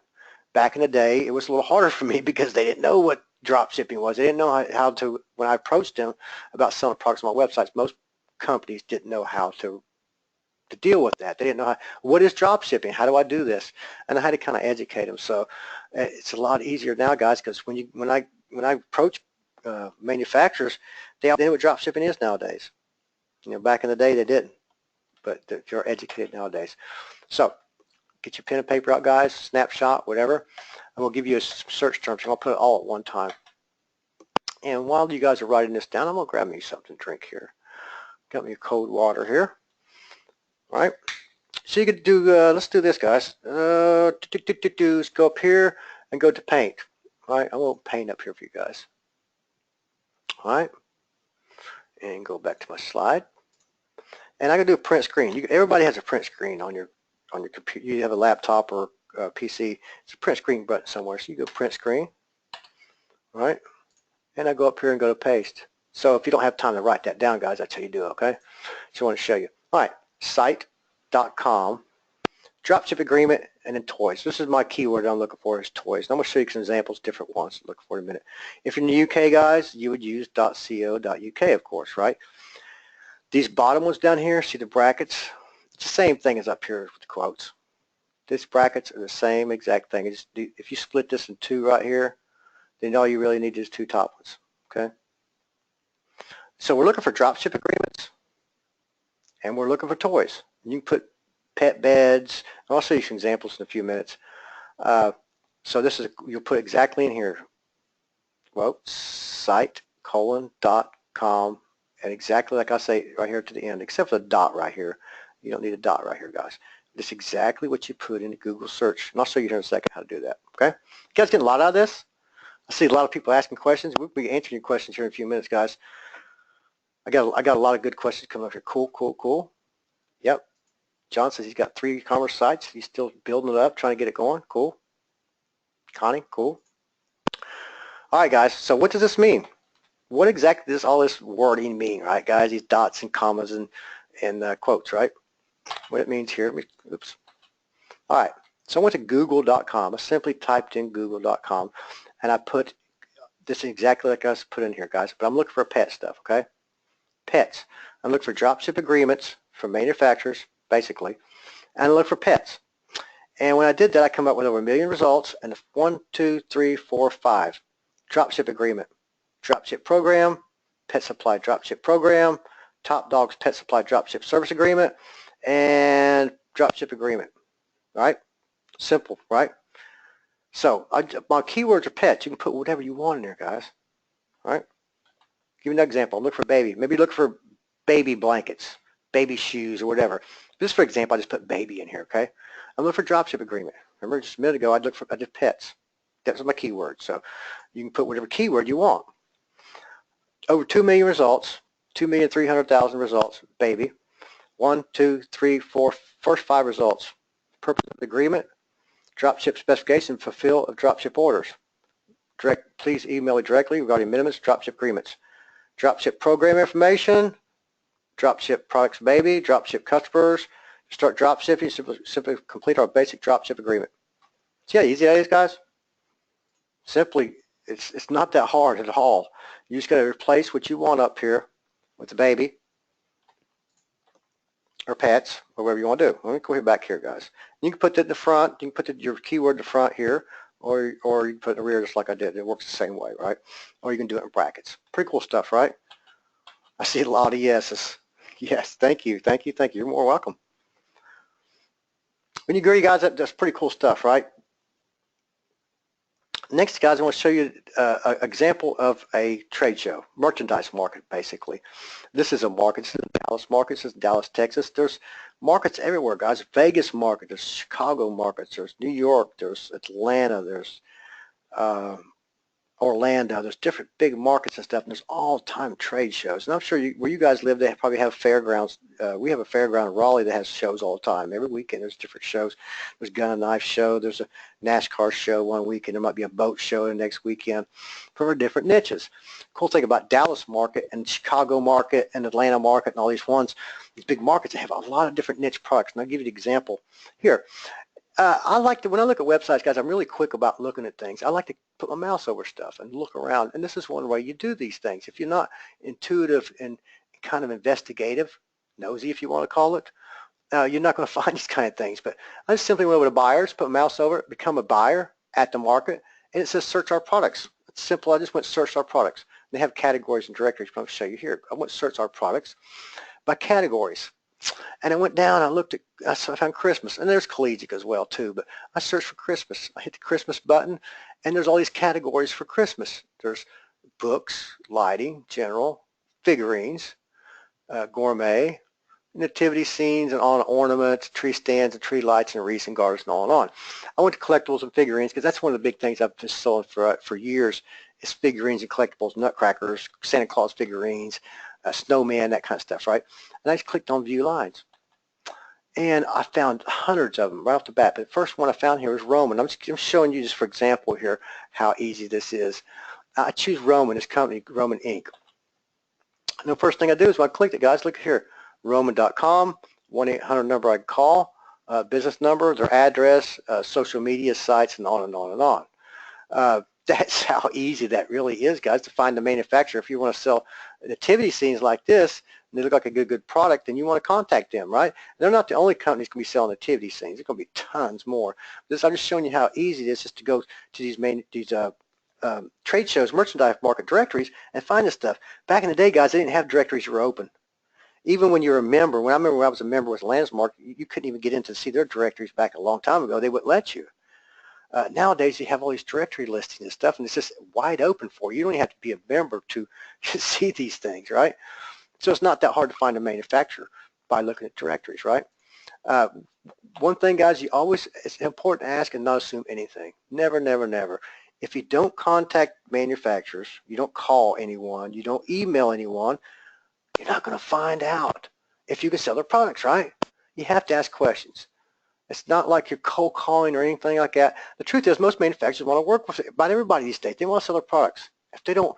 Back in the day, it was a little harder for me because they didn't know what drop shipping was. They didn't know how to, when I approached them about selling products on my websites, most companies didn't know how to deal with that. They didn't know what is drop shipping? How do I do this? And I had to kind of educate them. So it's a lot easier now, guys, because when I approach manufacturers, they know what drop shipping is nowadays. Back in the day, they didn't, but they're educated nowadays. So get your pen and paper out, guys, snapshot, whatever, and we'll give you a search terms. I'll put it all at one time. And while you guys are writing this down, I'm going to grab me something to drink here. Got me a cold water here. All right. So you could do, let's do this, guys. Let's go up here and go to paint. All right. I will paint up here for you guys. All right. And go back to my slide. And I can do a print screen. Everybody has a print screen on your computer. You have a laptop or a PC. It's a print screen button somewhere. So you go print screen. All right. And I go up here and go to paste. So if you don't have time to write that down, guys, that's how you do it, okay? So I want to show you. All right, site.com, dropship agreement, and then toys. This is my keyword I'm looking for is toys. And I'm going to show you some examples, different ones to look for in a minute. If you're in the UK, guys, you would use .co.uk, of course, right? These bottom ones down here, see the brackets? It's the same thing as up here with the quotes. These brackets are the same exact thing. If you split this in two right here, then all you really need is two top ones, okay? So we're looking for dropship agreements, and we're looking for toys. You can put pet beds. I'll show you some examples in a few minutes. So this is, you'll put exactly in here, well, site:.com, and exactly like I say right here to the end, except for the dot right here. You don't need a dot right here, guys. It's exactly what you put into Google search. And I'll show you here in a second how to do that, okay? You guys getting a lot out of this? I see a lot of people asking questions. We'll be answering your questions here in a few minutes, guys. I got a lot of good questions coming up here. Cool, cool, cool. Yep. John says he's got 3 e-commerce sites. He's still building it up, trying to get it going. Cool. Connie, cool. All right, guys. So what does this mean? What exactly does all this wording mean, right, guys? These dots and commas and quotes, right? What it means here. Oops. All right. So I went to google.com. I simply typed in google.com, and I put this exactly like I put in here, guys. But I'm looking for pet stuff, okay? Pets. I'm looking for dropship agreements from manufacturers, basically, and I look for pets. And when I did that, I come up with over 1 million results, and 1, 2, 3, 4, 5. Dropship agreement, dropship program, pet supply dropship program, Top Dogs pet supply dropship service agreement, and dropship agreement. All right? Simple, right? So my keywords are pets. You can put whatever you want in there, guys. All right? Give you an example. Look for baby. Maybe look for baby blankets, baby shoes, or whatever. Just for example, I just put baby in here, okay? I'm looking for dropship agreement. Remember just a minute ago, I did pets. That's my keyword. So you can put whatever keyword you want. Over 2 million results, 2,300,000 results, baby. 1, 2, 3, 4, first 5 results. Purpose of the agreement, dropship specification, fulfill of dropship orders. Please email me directly regarding minimums, dropship agreements. Dropship program information, dropship products baby, dropship customers. Start dropshipping, simply complete our basic dropship agreement. See how easy that is, guys? Simply, it's not that hard at all. You just got to replace what you want up here with the baby or pets or whatever you want to do. Let me go back here, guys. You can put that in the front. You can put your keyword in the front here, or you can put it in the rear just like I did. It works the same way, right? Or you can do it in brackets. Pretty cool stuff, right? I see a lot of yeses. Yes, thank you, thank you, thank you. You're more welcome. When you agree, guys, that's pretty cool stuff, right? Next, guys, I want to show you an example of a trade show, merchandise market, basically. This is a market. This is a Dallas market. This is Dallas, Texas. There's markets everywhere, guys. Vegas market. There's Chicago markets. There's New York. There's Atlanta. There's Orlando. There's different big markets and stuff, and there's all-time trade shows. And I'm sure where you guys live, they probably have fairgrounds. We have a fairground in Raleigh that has shows all the time. Every weekend there's different shows. There's a gun and knife show. There's a NASCAR show one weekend. There might be a boat show the next weekend for different niches. Cool thing about Dallas market and Chicago market and Atlanta market and all these these big markets, they have a lot of different niche products. And I'll give you an example here. I like to, when I look at websites, guys, I'm really quick about looking at things. I like to put my mouse over stuff and look around. And this is one way you do these things. If you're not intuitive and kind of investigative, nosy if you want to call it, you're not going to find these kind of things. But I just simply went over to buyers, put my mouse over it, become a buyer at the market, and it says search our products. It's simple. I just went search our products. They have categories and directories, but I'll show you here. I went search our products by categories. And I went down, I looked at, I found Christmas, and there's collegiate as well too, but I searched for Christmas. I hit the Christmas button, and there's all these categories for Christmas. There's books, lighting, general, figurines, gourmet, nativity scenes, and on ornaments, tree stands, and tree lights, and wreaths and garlands, and on. I went to collectibles and figurines because that's one of the big things I've been selling for years is figurines and collectibles, nutcrackers, Santa Claus figurines, snowman, that kind of stuff, right? And I just clicked on view lines. And I found hundreds of them right off the bat. But the first one I found here is Roman. I'm showing you just for example here how easy this is. I choose Roman, this company, Roman Inc. And the first thing I do is when I click it, guys, look here, Roman.com, 1-800 number I can call, business number, their address, social media sites, and on and on and on. That's how easy that really is, guys, to find the manufacturer. If you want to sell nativity scenes like this, and they look like a good product, then you want to contact them, right? They're not the only companies going to be selling nativity scenes. There's going to be tons more. I'm just showing you how easy it is just to go to these trade shows, merchandise market directories, and find this stuff. Back in the day, guys, they didn't have directories that were open. Even when you're a member, when I was a member with Landsmark, you couldn't even get in to see their directories back a long time ago. They wouldn't let you. Nowadays, you have all these directory listings and stuff, and it's just wide open for you. You don't even have to be a member to see these things, right? So it's not that hard to find a manufacturer by looking at directories, right? One thing, guys, it's important to ask and not assume anything. Never, never, never. If you don't contact manufacturers, you don't call anyone, you don't email anyone, you're not going to find out if you can sell their products, right? You have to ask questions. It's not like you're cold calling or anything like that. The truth is most manufacturers want to work with about everybody these days. They want to sell their products. If they don't,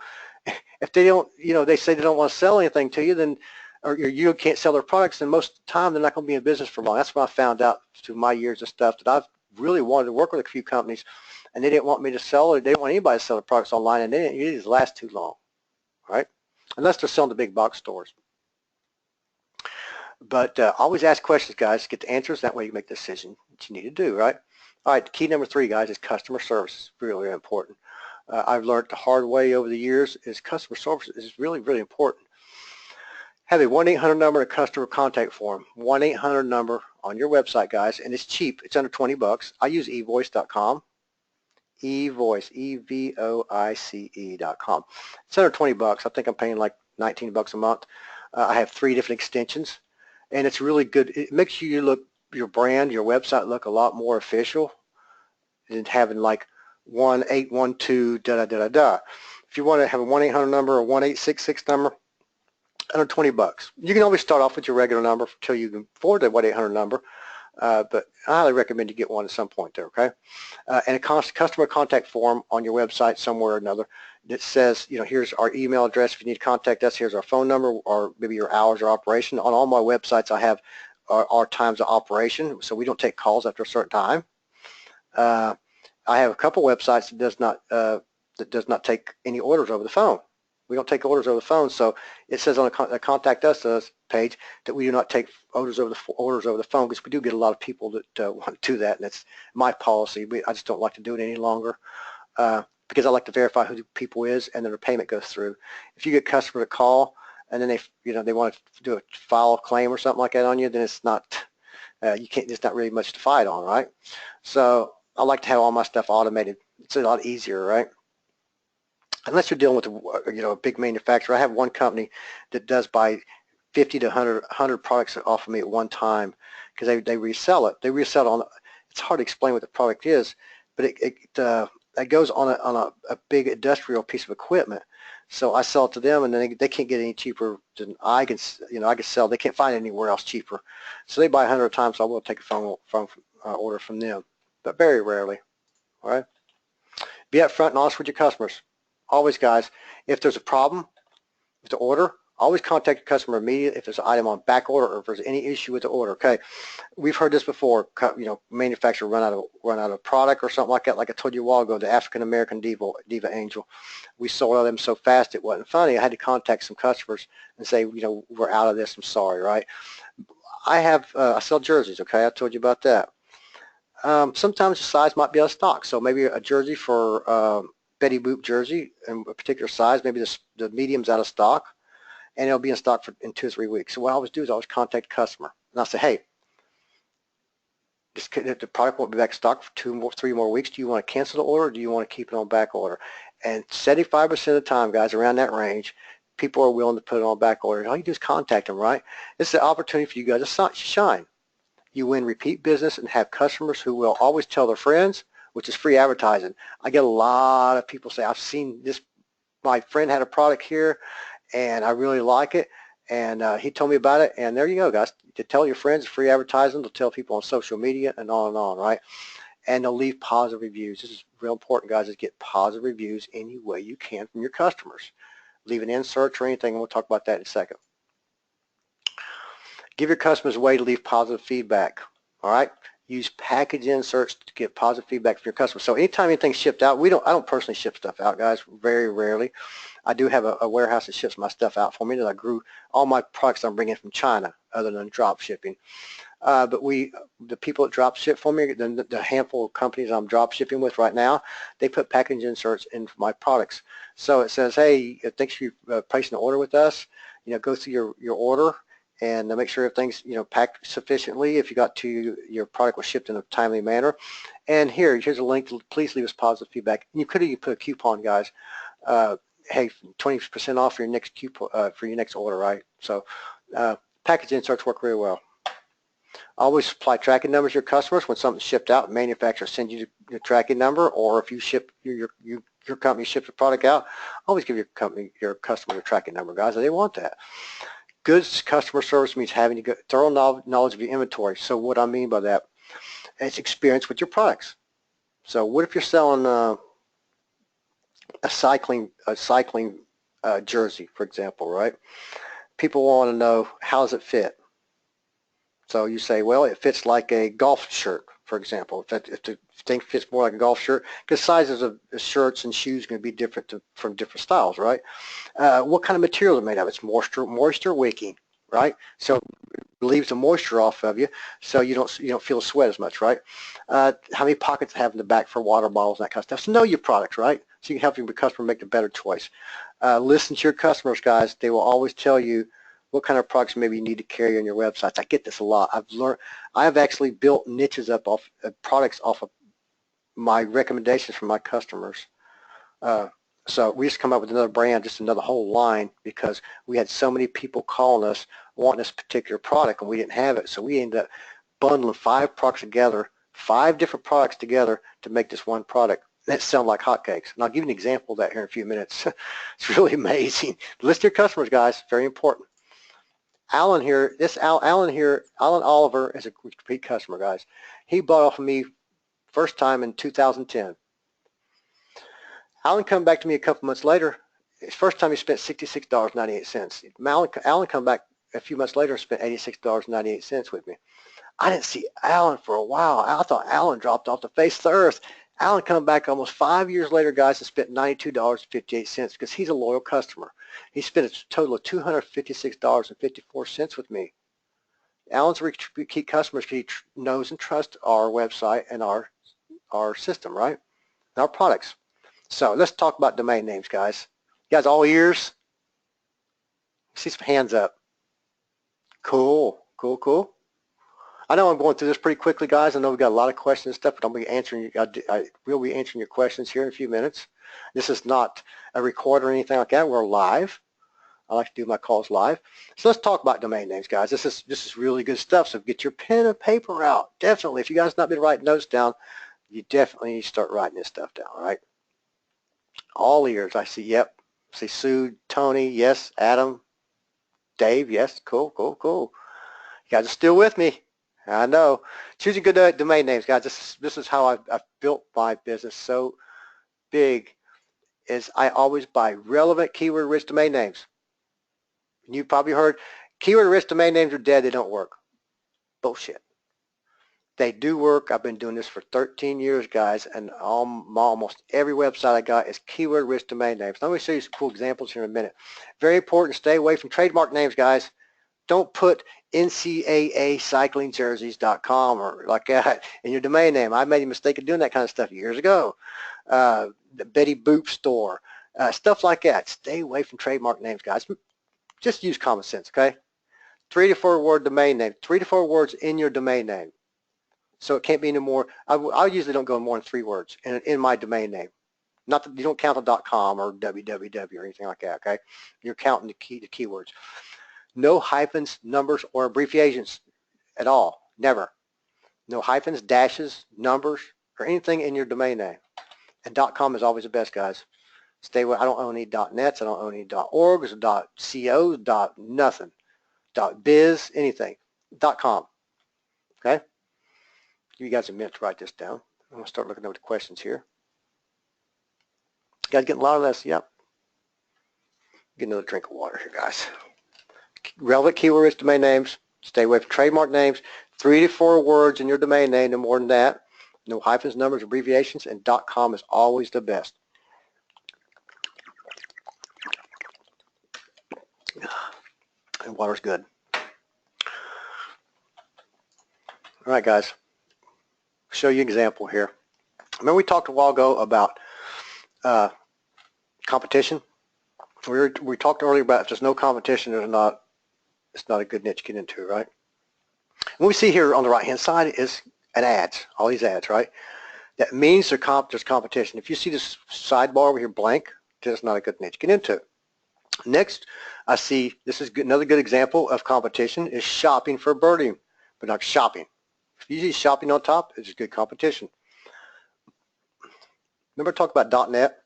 they say they don't want to sell anything to you, then, or you can't sell their products, then most of the time they're not going to be in business for long. That's what I found out through my years of stuff, that I've really wanted to work with a few companies, and they didn't want me to sell, or they didn't want anybody to sell their products online, and they didn't usually last too long, right? Unless they're selling to big box stores. But always ask questions, guys. Get the answers. That way you make the decision that you need to do, right? All right, key number 3, guys, is customer service. It's really, really important. I've learned the hard way over the years is customer service is really, really important. Have a 1-800 number and a customer contact form. 1-800 number on your website, guys, and it's cheap. It's under 20 bucks. I use evoice.com. eVoice, evoice.com. It's under 20 bucks. I think I'm paying like 19 bucks a month. I have 3 different extensions, and it's really good. It makes your brand, your website look a lot more official than having like 1-812 da-da-da-da-da. If you want to have a 1-800 number or 1-866 number, under 20 bucks. You can always start off with your regular number until you can afford the 1-800 number, but I highly recommend you get one at some point there, okay? And a customer contact form on your website somewhere or another that says, here's our email address if you need to contact us, here's our phone number, or maybe your hours of operation. On all my websites I have our times of operation, so we don't take calls after a certain time. I have a couple websites that does not take any orders over the phone. We don't take orders over the phone, so it says on the contact us page that we do not take orders over the phone, because we do get a lot of people that want to do that, and it's my policy. I just don't like to do it any longer because I like to verify who the people is, and then the payment goes through. If you get customers that call and then they want to do a file claim or something like that on you, then it's not there's not really much to fight on, right? So I like to have all my stuff automated. It's a lot easier, right? Unless you're dealing with a big manufacturer. I have one company that does buy 50 to 100 products off of me at one time, because they resell it. They resell it on. It's hard to explain what the product is, but that goes on a big industrial piece of equipment. So I sell it to them, and then they can't get any cheaper than I can. I can sell. They can't find it anywhere else cheaper. So they buy 100 times. So I will take a phone order from them, but very rarely. All right. Be upfront and honest with your customers. Always, guys. If there's a problem with the order, always contact your customer immediately if there's an item on back order or if there's any issue with the order. Okay. We've heard this before. Manufacturer run out of product or something like that. Like I told you a while ago, the African American Diva Angel. We sold them so fast it wasn't funny. I had to contact some customers and say, we're out of this. I'm sorry, right? I sell jerseys. Okay, I told you about that. Sometimes the size might be out of stock. So maybe a jersey for Betty Boop jersey in a particular size. Maybe the medium's out of stock, and it'll be in stock in 2 or 3 weeks. So what I always do is I always contact the customer, and I'll say, hey, the product won't be back in stock for 2 or 3 more weeks. Do you want to cancel the order, or do you want to keep it on back order? And 75% of the time, guys, around that range, people are willing to put it on back order. All you do is contact them, right? It's the opportunity for you guys to shine. You win repeat business and have customers who will always tell their friends, which is free advertising. I get a lot of people say, I've seen this, my friend had a product here, and I really like it, and he told me about it, and there you go, guys. To tell your friends, free advertising, to tell people on social media, and on, right? And they'll leave positive reviews. This is real important, guys, is get positive reviews any way you can from your customers. Leave an insert or anything, and we'll talk about that in a second. Give your customers a way to leave positive feedback, all right? Use package inserts to get positive feedback from your customers. So anytime anything's shipped out, I don't personally ship stuff out, guys, very rarely. I do have a warehouse that ships my stuff out for me that I grew all my products I'm bringing from China other than drop shipping. But the people that drop ship for me, the handful of companies I'm drop shipping with right now, they put package inserts in my products. So it says, hey, thanks for placing an order with us. Go through your order and make sure everything's packed sufficiently. If you got to your product was shipped in a timely manner. And here's a link to please leave us positive feedback. And you could even put a coupon, guys. Hey, 20% off for your next coupon for your next order, right? So package inserts work really well. Always supply tracking numbers to your customers. When something's shipped out, manufacturer sends you the tracking number, or if you ship your company ships a product out, always give your customer the tracking number, guys. They want that. Good customer service means having a thorough knowledge of your inventory. So what I mean by that, it's experience with your products. So what if you're selling a cycling jersey, for example, right? People want to know, how does it fit? So you say, well, it fits like a golf shirt, for example. If the thing fits more like a golf shirt, because sizes of shirts and shoes are going to be different from different styles, right? What kind of material is it made of? It's moisture wicking, right? So it relieves the moisture off of you, so you don't feel the sweat as much, right? How many pockets have in the back for water bottles and that kind of stuff? So know your products, right? So you can help your customer make a better choice. Listen to your customers, guys. They will always tell you what kind of products maybe you need to carry on your websites. I get this a lot. I've actually built niches up off products off of my recommendations from my customers. So we just come up with another brand, just another whole line, because we had so many people calling us wanting this particular product and we didn't have it. So we ended up bundling 5 products together, 5 different products together to make this one product. That sound like hotcakes. And I'll give you an example of that here in a few minutes. It's really amazing. List your customers, guys. Very important. Alan Oliver is a repeat customer, guys. He bought off of me first time in 2010. Alan come back to me a couple months later. His first time he spent $66.98. Alan come back a few months later and spent $86.98 with me. I didn't see Alan for a while. I thought Alan dropped off the face of the earth. Alan come back almost 5 years later, guys, and spent $92.58 because he's a loyal customer. He spent a total of $256.54 with me. Alan's a repeat customer because he knows and trusts our website and our system, right? And our products. So let's talk about domain names, guys. You guys all ears? See some hands up. Cool. I know I'm going through this pretty quickly, guys. I know we've got a lot of questions and stuff, but I will be answering your questions here in a few minutes. This is not a record or anything like that. We're live. I like to do my calls live. So let's talk about domain names, guys. This is really good stuff. So get your pen and paper out. Definitely. If you guys have not been writing notes down, you definitely need to start writing this stuff down, all right? All ears. I see, yep. See Sue, Tony, yes. Adam, Dave, yes. Cool, cool, cool. You guys are still with me. I know. Choosing good domain names, guys. This is how I've built my business so big is I always buy relevant keyword-rich domain names. And you probably heard keyword-rich domain names are dead. They don't work. Bullshit. They do work. I've been doing this for 13 years, guys, and almost every website I got is keyword-rich domain names. Let me show you some cool examples here in a minute. Very important, stay away from trademark names, guys. Don't put ncaacyclingjerseys.com or like that in your domain name. I made a mistake of doing that kind of stuff years ago. The Betty Boop store, stuff like that. Stay away from trademark names, guys. Just use common sense, okay? 3 to 4 word domain name, 3 to 4 words in your domain name. So it can't be any more. I usually don't go more than 3 words in my domain name. Not that you don't count the .com or www or anything like that, okay? You're counting the keywords. No hyphens, numbers, or abbreviations at all. Never. No hyphens, dashes, numbers, or anything in your domain name. And .com is always the best, guys. Stay away. I don't own any .nets. I don't own any .orgs, .cos, nothing. .biz, anything. .com. Okay? Give you guys a minute to write this down. I'm going to start looking over the questions here. You guys getting a lot of this? Yep. Get another drink of water here, guys. Relevant keyword-rich domain names. Stay away from trademark names. 3 to 4 words in your domain name, no more than that. No hyphens, numbers, abbreviations, and .com is always the best. And water's good. All right, guys. Show you an example here. Remember we talked a while ago about competition? We talked earlier about if there's no competition, it's not a good niche to get into, right? What we see here on the right-hand side is an ads, all these ads, right? That means there's competition. If you see this sidebar over here blank, that's not a good niche to get into. Next, I see, this is another good example of competition is shopping for birding, but not shopping. If you see shopping on top, it's good competition. Remember I talked about .net?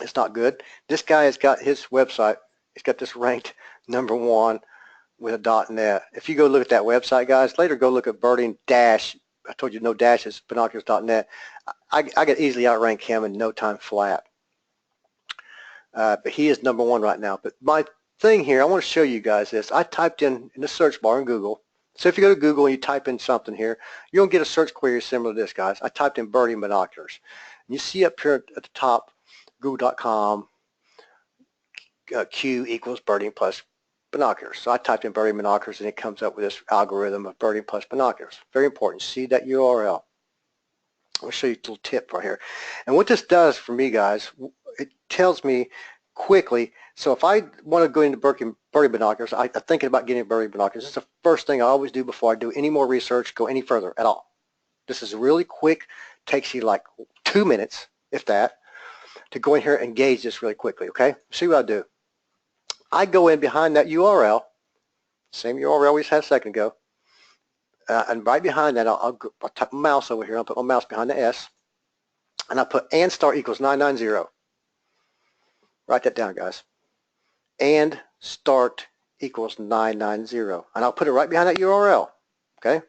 It's not good. This guy has got his website, he's got this ranked #1 with a .net. If you go look at that website, guys, later go look at birding dash, I told you no dashes, binoculars.net. I could easily outrank him in no time flat. But he is #1 right now. But my thing here, I want to show you guys this. I typed in the search bar in Google. So if you go to Google and you type in something here, you'll get a search query similar to this, guys. I typed in birding binoculars. And you see up here at the top, google.com, Q equals birding plus binoculars. So I typed in birding binoculars and it comes up with this algorithm of birding plus binoculars. Very important. See that URL. I'll show you a little tip right here. And what this does for me, guys, it tells me quickly. So if I want to go into birding binoculars, I'm thinking about getting birding binoculars. This is the first thing I always do before I do any more research, go any further at all. This is really quick. Takes you like 2 minutes, if that, to go in here and gauge this really quickly, okay? See what I do. I go in behind that URL, same URL we just had a second ago, and right behind that, I'll type my mouse over here. I'll put my mouse behind the S, and I'll put and star equals 990. Write that down, guys. And start equals 990, and I'll put it right behind that URL. Okay.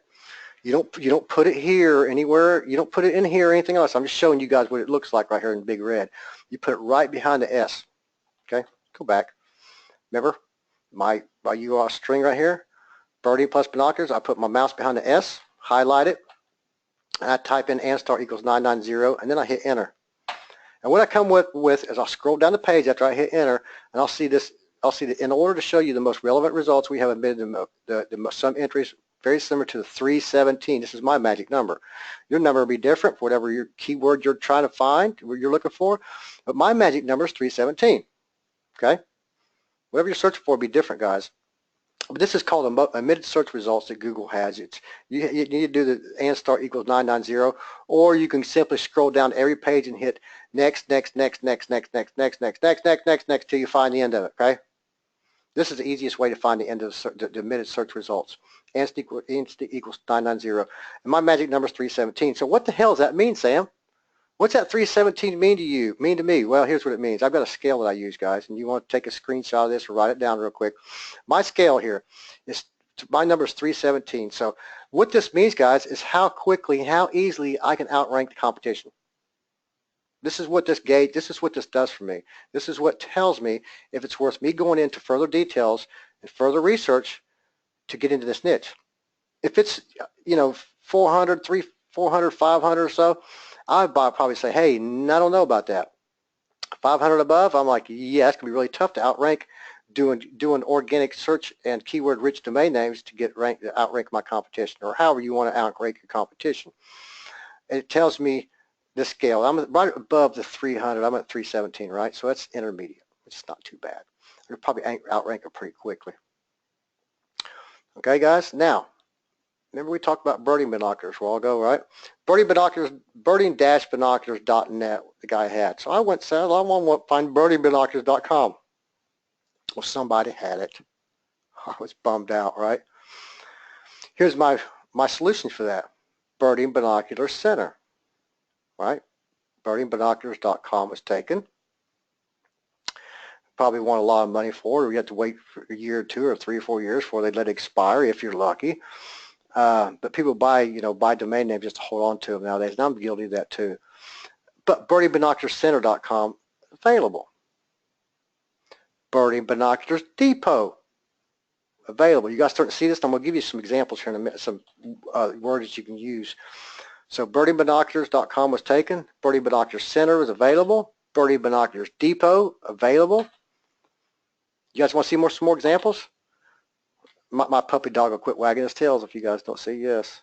You don't put it here anywhere. You don't put it in here or anything else. I'm just showing you guys what it looks like right here in big red. You put it right behind the S. Okay. Go back. Remember my URL string right here. Birding plus binoculars. I put my mouse behind the S, highlight it, and I type in and star equals 990, and then I hit enter. And what I come with is I'll scroll down the page after I hit enter, and I'll see this. I'll see that in order to show you the most relevant results, we have embedded some entries very similar to the 317. This is my magic number. Your number will be different for whatever your keyword you're trying to find, what you're looking for, but my magic number is 317. Okay? Whatever you're searching for will be different, guys. But this is called emitted search results that Google has. You need to do the and star equals 990, or you can simply scroll down every page and hit next, next, next, next, next, next, next, next, next, next, next, next, till you find the end of it, okay? This is the easiest way to find the end of the admitted search results. Inst equals 990. And my magic number is 317. So what the hell does that mean, Sam? What's that 317 mean to you? Mean to me? Well, here's what it means. I've got a scale that I use, guys, and you want to take a screenshot of this or write it down real quick. My scale here is, my number is 317. So what this means, guys, is how quickly, how easily I can outrank the competition. This is what this does for me. This is what tells me if it's worth me going into further details and further research to get into this niche. If it's, 400, 400, 500 or so, I'd probably say, hey, I don't know about that. 500 above, I'm like, yeah, it's going to be really tough to outrank doing organic search and keyword-rich domain names to outrank my competition, or however you want to outrank your competition. It tells me this scale. I'm right above the 300. I'm at 317, right? So that's intermediate. It's not too bad. I'll probably outrank it pretty quickly. Okay, guys. Now, remember we talked about birding binoculars a while ago, right? Birding-binoculars.net, the guy had. So I went and said, I want to find birdingbinoculars.com. Well, somebody had it. I was bummed out, right? Here's my solution for that. Birding Binoculars Center, right? Birdingbinoculars.com was taken. Probably want a lot of money for it, or you have to wait for a year or two or 3 or 4 years before they let it expire if you're lucky. But people buy domain names just to hold on to them nowadays, and I'm guilty of that too. But birdingbinocularcenter.com available. Birding Binoculars Depot available. You guys starting to see this? I'm going to give you some examples here in a minute, some words that you can use. So birdingbinoculars.com was taken. Birding Binoculars Center was available. Birding Binoculars Depot available. You guys want to see some more examples? My puppy dog will quit wagging his tails if you guys don't see yes.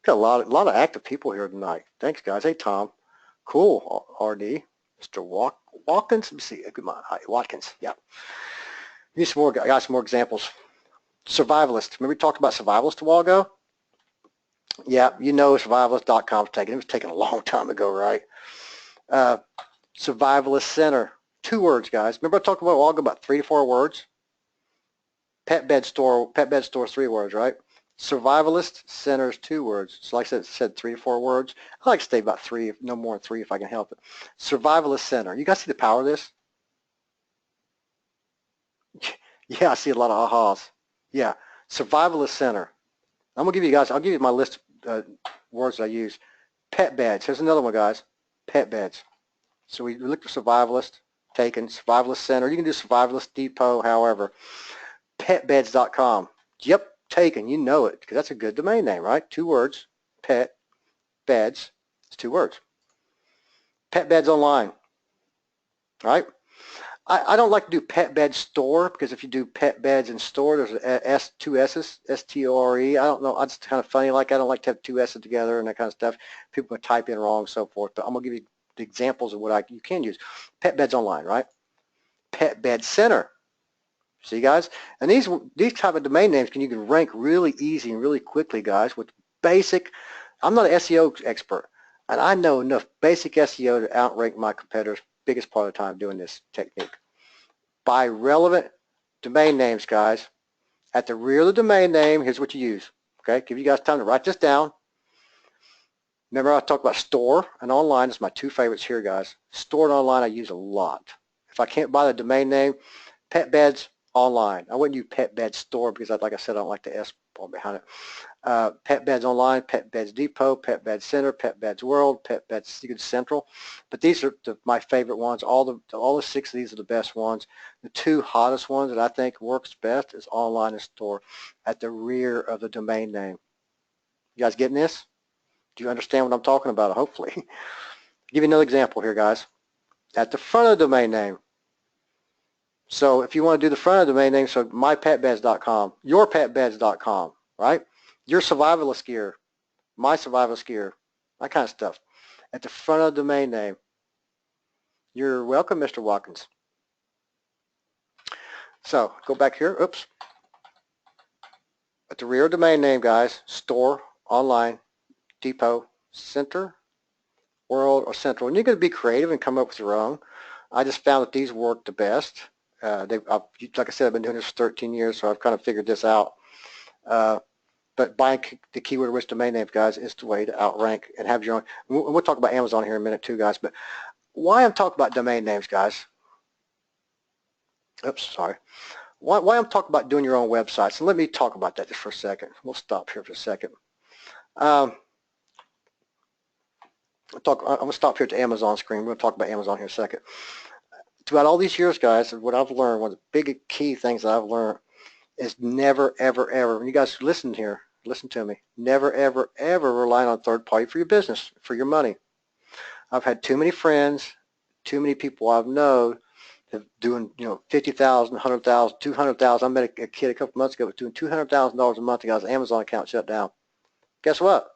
Got a lot of active people here tonight. Thanks, guys. Hey, Tom. Cool, RD. Mr. Watkins. Let me see. Come on. Hi, Watkins. Yeah. Need some more, got some more examples. Survivalist. Remember we talked about Survivalist a while ago? Yeah, survivalist.com was taken. It was taken a long time ago, right? Survivalist Center. 2 words, guys. Remember I talked about a while ago about 3 to 4 words? Pet bed store 3 words, right? Survivalist Center is 2 words. So like I said 3 to 4 words. I like to stay about 3, no more than 3 if I can help it. Survivalist Center. You guys see the power of this? Yeah, I see a lot of ahas. Yeah, Survivalist Center. I'm gonna give you guys. I'll give you my list of words that I use. Pet beds. Here's another one, guys. Pet beds. So we looked for Survivalist, taken. Survivalist Center. You can do Survivalist Depot, however. Petbeds.com. Yep, taken. You know it because that's a good domain name, right? 2 words. Pet beds. It's 2 words. Pet beds online. All right. I don't like to do pet bed store because if you do pet beds and store, there's 2 S's, S-T-O-R-E. I don't know. It's kind of funny. Like I don't like to have 2 S's together and that kind of stuff. People can type in wrong and so forth. But I'm going to give you the examples of what you can use. Pet beds online, right? Pet bed center. See, guys? And these type of domain names you can rank really easy and really quickly, guys, with basic. I'm not an SEO expert, and I know enough basic SEO to outrank my competitors biggest part of the time doing this technique. Buy relevant domain names, guys. At the rear of the domain name, here's what you use. Okay, give you guys time to write this down. Remember I talked about store and online. It's my 2 favorites here, guys. Store and online I use a lot. If I can't buy the domain name, pet beds online. I wouldn't use pet bed store because, like I said, I don't like the S behind it. Pet beds online, pet beds depot, pet beds center, pet beds world, pet beds central. But these are my favorite ones. All the 6 of these are the best ones. The 2 hottest ones that I think works best is online and store at the rear of the domain name. You guys getting this? Do you understand what I'm talking about? Hopefully. I'll give you another example here, guys. At the front of the domain name. So if you want to do the front of the domain name, so mypetbeds.com, yourpetbeds.com, right? Your survivalist gear, my survivalist gear, that kind of stuff. At the front of the domain name. You're welcome, Mr. Watkins. So go back here. Oops. At the rear of the domain name, guys, store, online, depot, center, world, or central. And you're going to be creative and come up with your own. I just found that these work the best. Like I said, I've been doing this for 13 years, so I've kind of figured this out. But buying the keyword-rich domain names, guys, is the way to outrank and have your own. We'll talk about Amazon here in a minute too, guys. But why I'm talking about domain names, guys? Oops, sorry. Why I'm talking about doing your own websites? And let me talk about that just for a second. We'll stop here for a second. I'm going to stop here at the Amazon screen. We're going to talk about Amazon here in a second. Throughout all these years, guys, what I've learned, one of the big key things that I've learned is never, ever, ever, when you guys listen here, listen to me, never, ever, ever rely on a third party for your business, for your money. I've had too many friends, too many people I've known that doing, $50,000, $100,000, $200,000. I met a kid a couple months ago doing $200,000 a month. He got his Amazon account shut down. Guess what?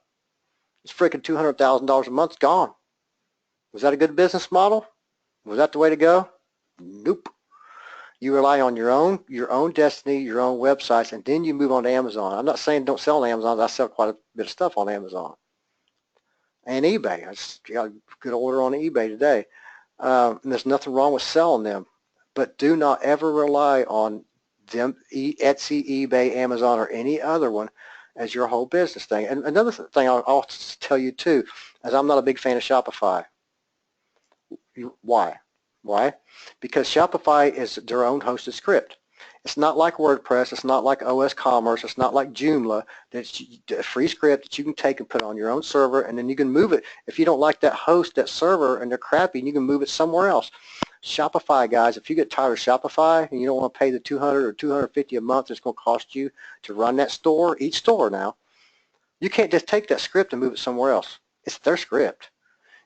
It's freaking $200,000 a month gone. Was that a good business model? Was that the way to go? Nope. You rely on your own destiny, your own websites, and then you move on to Amazon. I'm not saying don't sell on Amazon. I sell quite a bit of stuff on Amazon and eBay. I just got a good order on eBay today. And there's nothing wrong with selling them, but do not ever rely on them, Etsy, eBay, Amazon, or any other one as your whole business thing. And another thing I'll tell you too, is I'm not a big fan of Shopify. Why? Why? Because Shopify is their own hosted script. It's not like WordPress. It's not like OS Commerce. It's not like Joomla. It's a free script that you can take and put on your own server, and then you can move it. If you don't like that host, that server, and they're crappy, you can move it somewhere else. Shopify, guys, if you get tired of Shopify and you don't want to pay the $200 or $250 a month it's going to cost you to run that store, each store now, you can't just take that script and move it somewhere else. It's their script.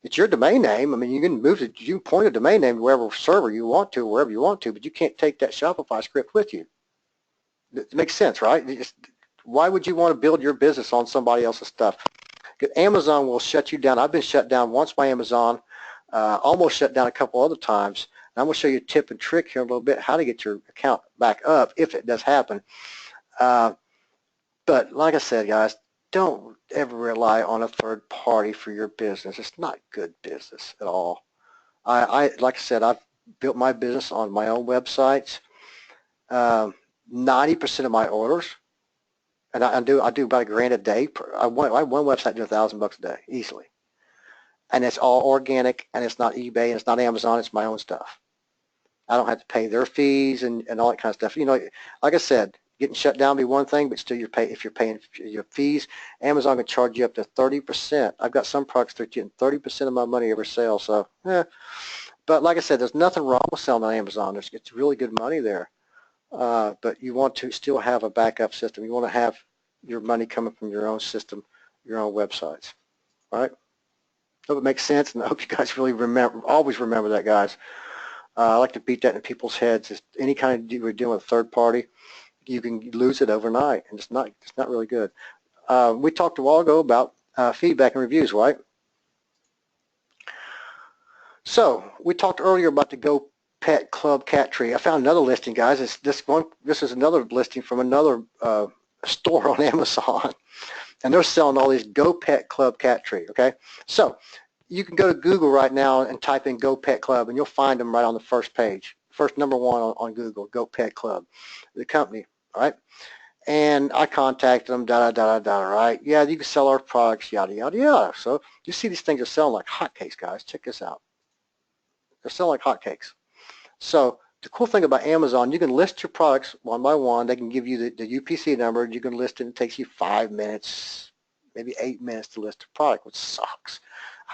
It's your domain name. I mean, you can move it, you can point a domain name to wherever server you want to, wherever you want to, but you can't take that Shopify script with you. It makes sense, right? Why would you want to build your business on somebody else's stuff? Because Amazon will shut you down. I've been shut down once by Amazon, almost shut down a couple other times. And I'm going to show you a tip and trick here in a little bit how to get your account back up if it does happen. But like I said, guys, don't ever rely on a third party for your business. It's not good business at all. Like I said, I've built my business on my own websites. 90% of my orders, and I do about $1,000 a day. I have one website do $1,000 a day easily, and it's all organic, and it's not eBay, and it's not Amazon. It's my own stuff. I don't have to pay their fees and all that kind of stuff. Like I said, getting shut down be one thing, but still if you're paying your fees, Amazon can charge you up to 30%. I've got some products that are getting 30% of my money every sale. So, But like I said, there's nothing wrong with selling on Amazon. It's really good money there. But you want to still have a backup system. You want to have your money coming from your own system, your own websites. All right? Hope it makes sense, and I hope you guys really always remember that, guys. I like to beat that in people's heads. It's any kind of we're dealing with a third party, you can lose it overnight, and it's not really good. We talked a while ago about feedback and reviews, right? So we talked earlier about the Go Pet Club cat tree. I found another listing, guys. This is another listing from another store on Amazon, and they're selling all these Go Pet Club cat tree. Okay, so you can go to Google right now and type in Go Pet Club, and you'll find them right on the first page, first number one on Google, Go Pet Club, the company. All right, and I contacted them, right? Yeah, you can sell our products, yada, yada, yada. So you see these things are selling like hotcakes, guys. Check this out. They're selling like hotcakes. So the cool thing about Amazon, you can list your products one by one. They can give you the UPC number. You can list it. It takes you 5 minutes, maybe 8 minutes to list a product, which sucks.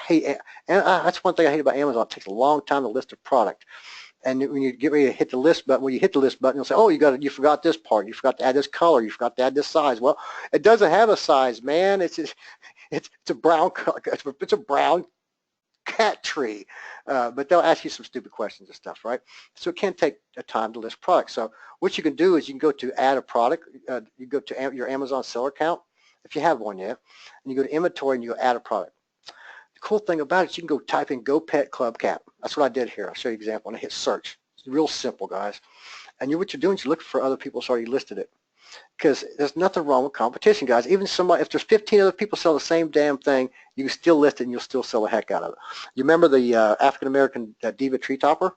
That's one thing I hate about Amazon. It takes a long time to list a product. And when you get ready to hit the list button, when you hit the list button, you'll say, oh, you forgot this part. You forgot to add this color. You forgot to add this size. Well, it doesn't have a size, man. It's a brown color. It's a brown cat tree. But they'll ask you some stupid questions and stuff, right? So it can take a time to list products. So what you can do is you can go to add a product. You go to your Amazon seller account, if you have one yet, and you go to inventory and you go add a product. Cool thing about it, you can go type in Go Pet Club Cat. That's what I did here. I'll show you an example. And I hit search. It's real simple, guys. And what you're doing is you're looking for other people who's already listed it. Because there's nothing wrong with competition, guys. Even if there's 15 other people selling the same damn thing, you can still list it and you'll still sell the heck out of it. You remember the African-American diva tree topper?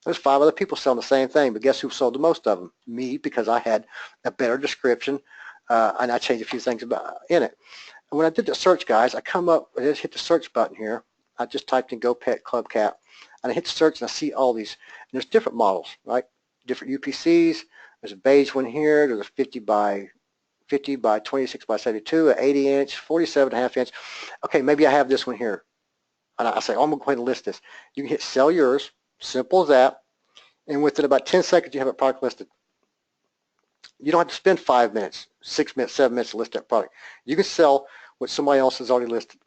There's 5 other people selling the same thing, but guess who sold the most of them? Me, because I had a better description, and I changed a few things in it. And when I did the search, guys, I come up, I just hit the search button here. I just typed in Go Pet Club Cat, and I hit search, and I see all these. And there's different models, right? Different UPCs. There's a beige one here. There's a 50 by 26 by 72, an 80-inch, 47.5-inch. Okay, maybe I have this one here. And I say, oh, I'm going to go ahead and list this. You can hit sell yours, simple as that, and within about 10 seconds, you have a product listed. You don't have to spend 5 minutes, 6 minutes, 7 minutes to list that product. You can sell what somebody else has already listed.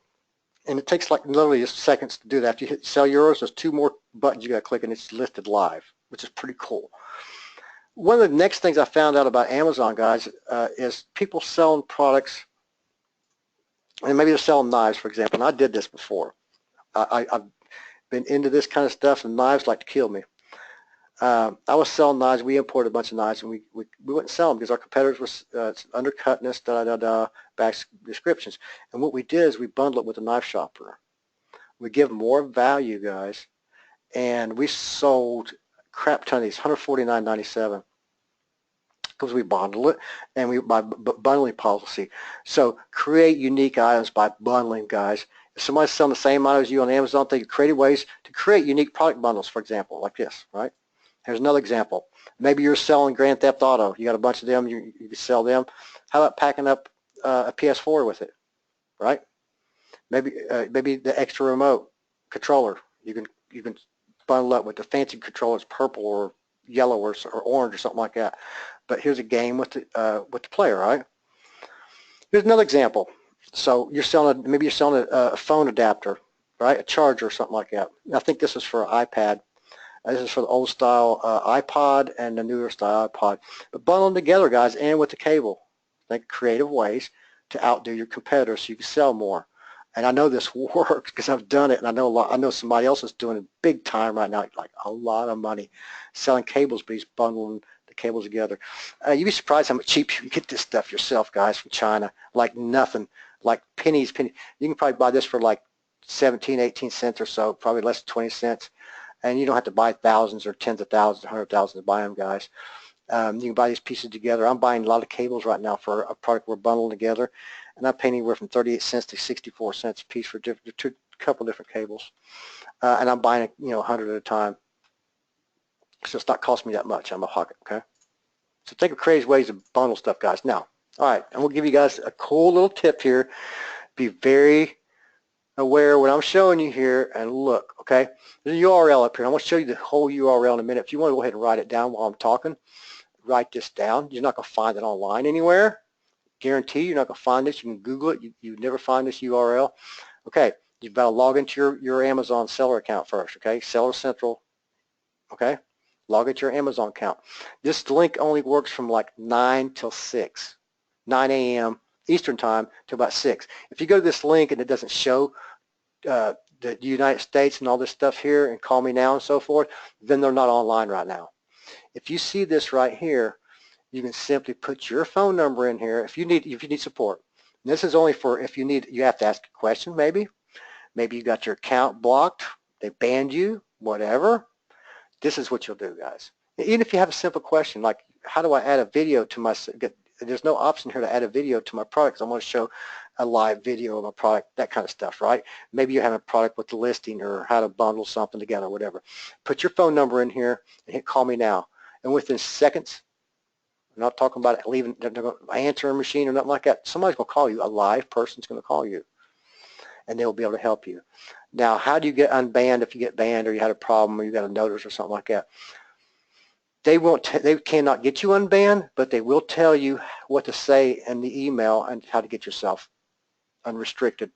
And it takes like literally just seconds to do that. After you hit sell yours, there's 2 more buttons you got to click, and it's listed live, which is pretty cool. One of the next things I found out about Amazon, guys, is people selling products, and maybe they're selling knives, for example, and I did this before. I've been into this kind of stuff, and knives like to kill me. I was selling knives. We imported a bunch of knives, and we wouldn't sell them because our competitors were undercutting us, back descriptions. And what we did is we bundled it with a knife shopper. We give more value, guys, and we sold crap ton of these, $149.97, because we bundle it, and we by bundling policy. So create unique items by bundling, guys. If somebody's selling the same items as you on Amazon, think of creative ways to create unique product bundles, for example, like this, right? Here's another example. Maybe you're selling Grand Theft Auto. You got a bunch of them. You can sell them. How about packing up a PS4 with it, right? Maybe the extra remote controller. You can bundle up with the fancy controllers, purple or yellow or orange or something like that. But here's a game with the player, right? Here's another example. So you're selling maybe you're selling a phone adapter, right? A charger or something like that. I think this is for an iPad. This is for the old style iPod and the newer style iPod. But bundle them together, guys, and with the cable. Think creative ways to outdo your competitors so you can sell more. And I know this works because I've done it, and I know somebody else is doing it big time right now, like a lot of money, selling cables, but he's bundling the cables together. You'd be surprised how much cheap you can get this stuff yourself, guys, from China. Like nothing, like pennies. You can probably buy this for like 17, 18 cents or so, probably less than 20 cents. And you don't have to buy thousands or tens of thousands, 100,000 to buy them, guys. You can buy these pieces together. I'm buying a lot of cables right now for a product we're bundling together, and I'm paying anywhere from 38 cents to 64 cents a piece for a couple different cables. And I'm buying 100 at a time, so it's not costing me that much out of my pocket. Okay. So think of creative ways to bundle stuff, guys. Now, all right, and we'll give you guys a cool little tip here. Be very aware of what I'm showing you here, and look, okay? There's a URL up here. I'm going to show you the whole URL in a minute. If you want to go ahead and write it down while I'm talking, write this down. You're not going to find it online anywhere. Guarantee you're not going to find this. You can Google it. You never find this URL. Okay, you've got to log into your Amazon seller account first, okay? Seller Central, okay? Log into your Amazon account. This link only works from like 9 till 6, 9 a.m. Eastern time to about 6. If you go to this link and it doesn't show the United States and all this stuff here and call me now and so forth, then they're not online right now. If you see this right here, you can simply put your phone number in here if you need support. And this is only for if you have to ask a question maybe. Maybe you got your account blocked, they banned you, whatever. This is what you'll do, guys. Even if you have a simple question like, how do I add a video to my, there's no option here to add a video to my product because I want to show a live video of a product, that kind of stuff, right? Maybe you have a product with the listing or how to bundle something together, whatever. Put your phone number in here and hit call me now. And within seconds, I'm not talking about leaving an answering machine or nothing like that. Somebody's going to call you. A live person's going to call you, and they'll be able to help you. Now, how do you get unbanned if you get banned or you had a problem or you got a notice or something like that? They cannot get you unbanned, but they will tell you what to say in the email and how to get yourself unrestricted.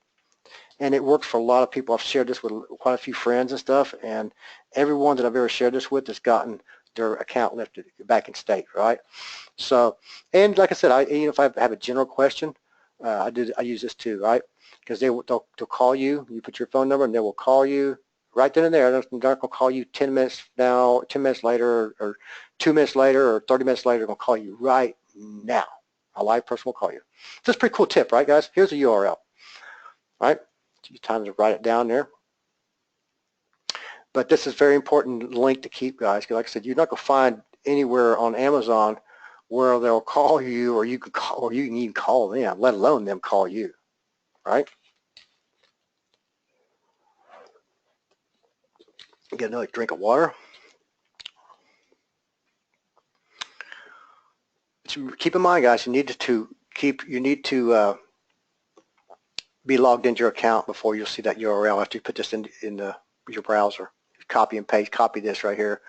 And it works for a lot of people. I've shared this with quite a few friends and stuff, and everyone that I've ever shared this with has gotten their account lifted back in state, right? So, and like I said, if I have a general question, I use this too, right? Because they'll call you. You put your phone number, and they will call you right then and there. They're not going to call you 10 minutes now, 10 minutes later, or 2 minutes later, or 30 minutes later. They're going to call you right now. A live person will call you. So that's a pretty cool tip, right, guys? Here's a URL, right? It's time to write it down there. But this is a very important link to keep, guys, because like I said, you're not going to find anywhere on Amazon where they'll call you, or you can call, or you can even call them, let alone them call you, right? Get another drink of water. So keep in mind, guys, you need to be logged into your account before you'll see that URL after you put this in your browser. Copy and paste, copy this right here.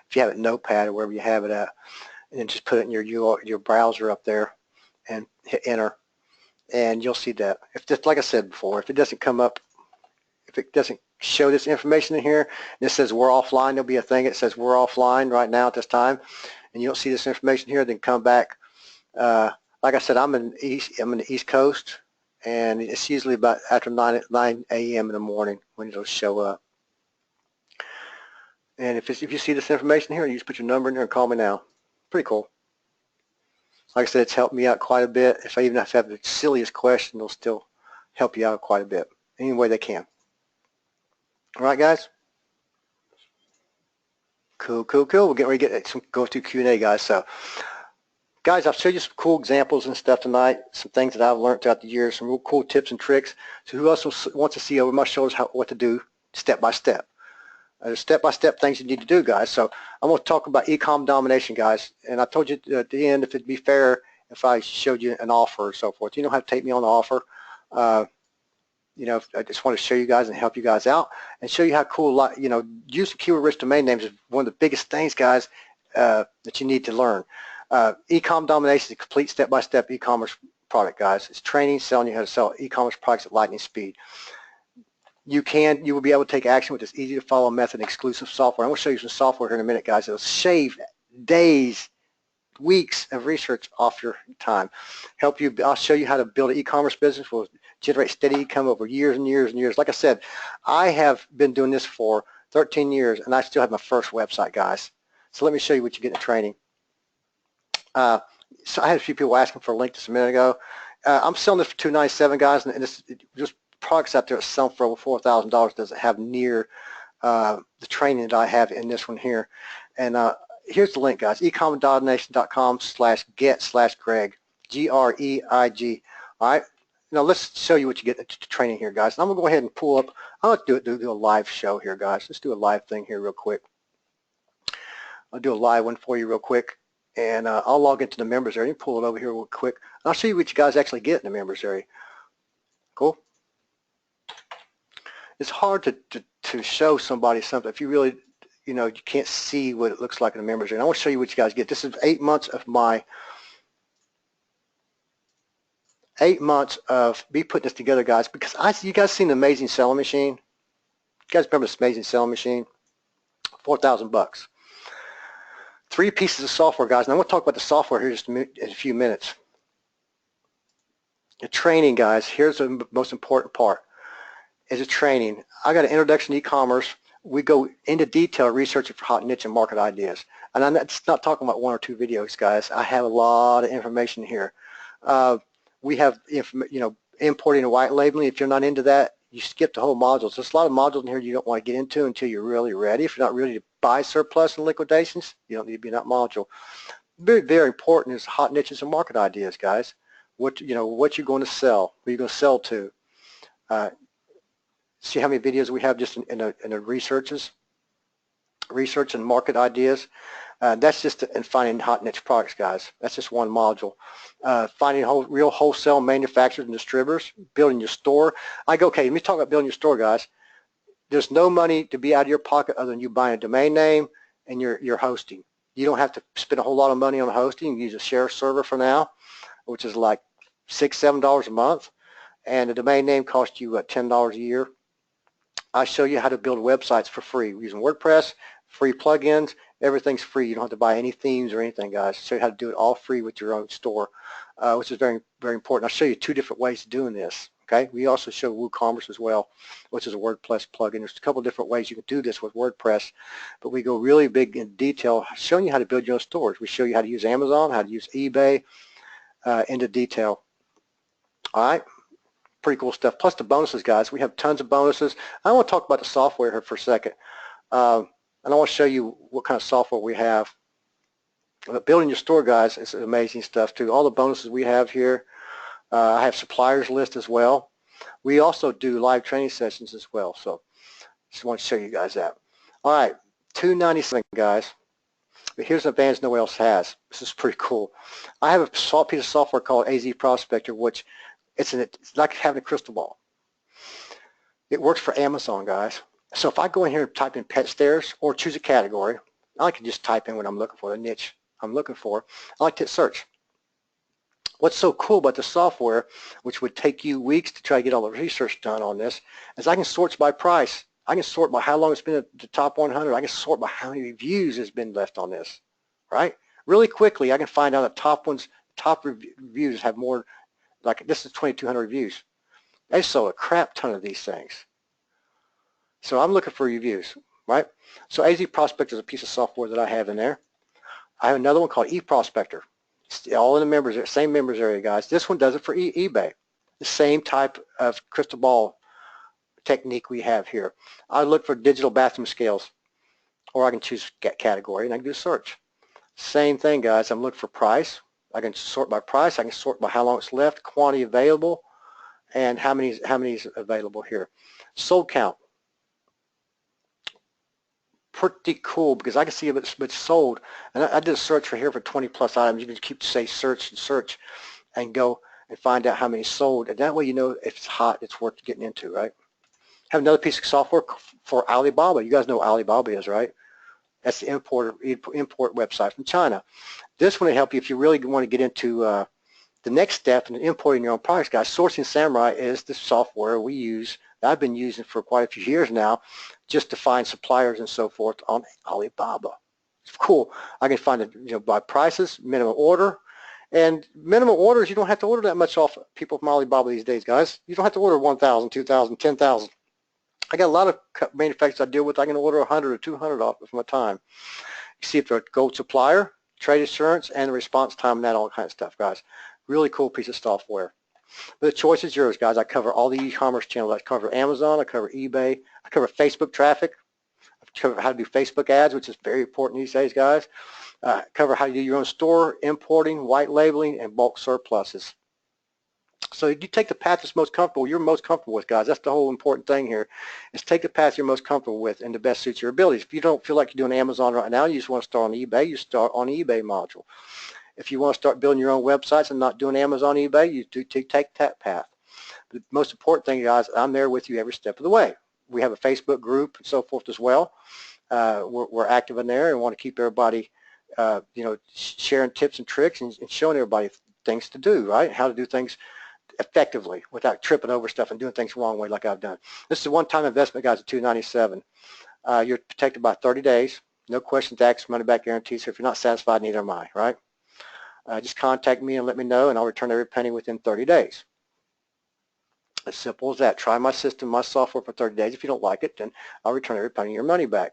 If you have it in Notepad or wherever you have it at, and then just put it in your browser up there and hit enter, and you'll see that. If just like I said before, if it doesn't come up, if it doesn't show this information in here, and it says we're offline, there'll be a thing that says we're offline right now at this time, and you don't see this information here, then come back. Like I said, I'm in the East Coast, and it's usually about after 9 a.m. in the morning when it'll show up. And if you see this information here, you just put your number in there and call me now. Pretty cool. Like I said, it's helped me out quite a bit. If I even have to have the silliest question, they'll still help you out quite a bit, any way they can. All right, guys? Cool, cool, cool. We're getting ready to go through Q&A, guys. So, guys, I've showed you some cool examples and stuff tonight, some things that I've learned throughout the years, some real cool tips and tricks. So who else wants to see over my shoulders what to do step by step? There's step-by-step things you need to do, guys. So I'm going to talk about eCom domination, guys. And I told you at the end, if it'd be fair if I showed you an offer or so forth. You don't have to take me on the offer. You know, I just want to show you guys and help you guys out and show you how cool, you know, using keyword-rich domain names is one of the biggest things, guys, that you need to learn. eCom domination is a complete step-by-step e-commerce product, guys. It's training, selling you how to sell e-commerce products at lightning speed. You will be able to take action with this easy-to-follow method and exclusive software. I'm going to show you some software here in a minute, guys. It'll shave days, weeks of research off your time. Help you. I'll show you how to build an e-commerce business. Will generate steady income over years and years and years. Like I said, I have been doing this for 13 years, and I still have my first website, guys. So let me show you what you get in the training. So I had a few people asking for a link just a minute ago. I'm selling this for $297, guys, and this just products out there that sell for over $4,000 doesn't have near the training that I have in this one here. And here's the link, guys, ecomdomination.com/get/Greg, G-R-E-I-G. All right, now let's show you what you get in the training here, guys. And I'm going to go ahead and pull up. I'm going to do a live show here, guys. Let's do a live thing here real quick. I'll do a live one for you real quick. And I'll log into the members area and pull it over here real quick. And I'll show you what you guys actually get in the members area. Cool? It's hard to show somebody something if you really, you know, you can't see what it looks like in the members area. And I want to show you what you guys get. This is 8 months of my 8 months of me putting this together, guys, because you guys seen the Amazing Selling Machine? You guys remember this Amazing Selling Machine? $4,000. 3 pieces of software, guys, and I'm going to talk about the software here just in a few minutes. The training, guys, here's the most important part, is the training. I got an introduction to e-commerce. We go into detail researching for hot niche and market ideas. And I'm not talking about 1 or 2 videos, guys. I have a lot of information here. We have, you know, importing and white labeling. If you're not into that, you skip the whole modules. There's a lot of modules in here you don't want to get into until you're really ready. If you're not ready to buy surplus and liquidations, you don't need to be in that module. Very, very important is hot niches and market ideas, guys. What you're going to sell, who you're going to sell to. See how many videos we have just in the research and market ideas. That's just in finding hot niche products, guys. That's just one module. Finding real wholesale manufacturers and distributors, building your store. Okay, let me talk about building your store, guys. There's no money to be out of your pocket other than you buying a domain name and your hosting. You don't have to spend a whole lot of money on hosting. You can use a share server for now, which is like $6, $7 a month. And the domain name costs you $10 a year. I show you how to build websites for free using WordPress, free plugins. Everything's free. You don't have to buy any themes or anything, guys. Show you how to do it all free with your own store, which is very, very important. I'll show you 2 different ways of doing this. Okay, we also show WooCommerce as well, which is a WordPress plugin. There's a couple different ways you can do this with WordPress, but we go really big in detail showing you how to build your own stores. We show you how to use Amazon, how to use eBay, into detail. All right, pretty cool stuff. Plus the bonuses, guys. We have tons of bonuses. I want to talk about the software here for a second. And I want to show you what kind of software we have. Building your store, guys, is amazing stuff too. All the bonuses we have here. I have suppliers list as well. We also do live training sessions as well. So just want to show you guys that. All right, $297, guys. But here's an advantage no one else has. This is pretty cool. I have a piece of software called AZ Prospector, which it's like having a crystal ball. It works for Amazon, guys. So if I go in here and type in pet stairs or choose a category, I can just type in what I'm looking for, the niche I'm looking for. I like to hit search. What's so cool about the software, which would take you weeks to try to get all the research done on this, is I can sort by price. I can sort by how long it's been at the top 100. I can sort by how many reviews has been left on this, right? Really quickly, I can find out the top reviews have more, like this is 2,200 reviews. They sold a crap ton of these things. So I'm looking for reviews, right? So AZ Prospector is a piece of software that I have in there. I have another one called eProspector. It's all in the members, same members area, guys. This one does it for eBay. The same type of crystal ball technique we have here. I look for digital bathroom scales, or I can choose category and I can do a search. Same thing, guys. I'm looking for price. I can sort by price. I can sort by how long it's left, quantity available, and how many is available here. Sold count. Pretty cool because I can see if it's sold. And I did a search for here for 20 plus items. You can keep say search and search and go and find out how many sold. And that way you know if it's hot, it's worth getting into, right? Have another piece of software for Alibaba. You guys know what Alibaba is, right? That's the import website from China. This one will help you if you really want to get into the next step in importing your own products, guys. Sourcing Samurai is the software we use, that I've been using for quite a few years now, just to find suppliers and so forth on Alibaba. It's cool. I can find it, by prices, minimum order, and minimum orders. You don't have to order that much off people from Alibaba these days, guys. You don't have to order 1,000, 2,000, 10,000. I got a lot of manufacturers I deal with. I can order 100 or 200 off of my time. You see if they're a gold supplier, trade assurance, and the response time, and that all kind of stuff, guys. Really cool piece of software. But the choice is yours, guys. I cover all the e-commerce channels. I cover Amazon. I cover eBay. I cover Facebook traffic. I cover how to do Facebook ads, which is very important these days, guys. Cover how to do your own store, importing, white labeling, and bulk surpluses. So you take the path that's most comfortable, you're most comfortable with, guys. That's the whole important thing here, is take the path you're most comfortable with and the best suits your abilities. If you don't feel like you're doing Amazon right now, you just want to start on eBay, you start on the eBay module. If you want to start building your own websites and not doing Amazon, eBay, you do take that path. The most important thing, guys, I'm there with you every step of the way. We have a Facebook group and so forth as well. We're active in there and want to keep everybody, sharing tips and tricks and showing everybody things to do, right? How to do things effectively without tripping over stuff and doing things the wrong way like I've done. This is a one-time investment, guys, at $297. You're protected by 30 days. No questions asked, money back guarantee. So if you're not satisfied, neither am I, right? Just contact me and let me know, and I'll return every penny within 30 days. As simple as that. Try my system, my software for 30 days. If you don't like it, then I'll return every penny of your money back.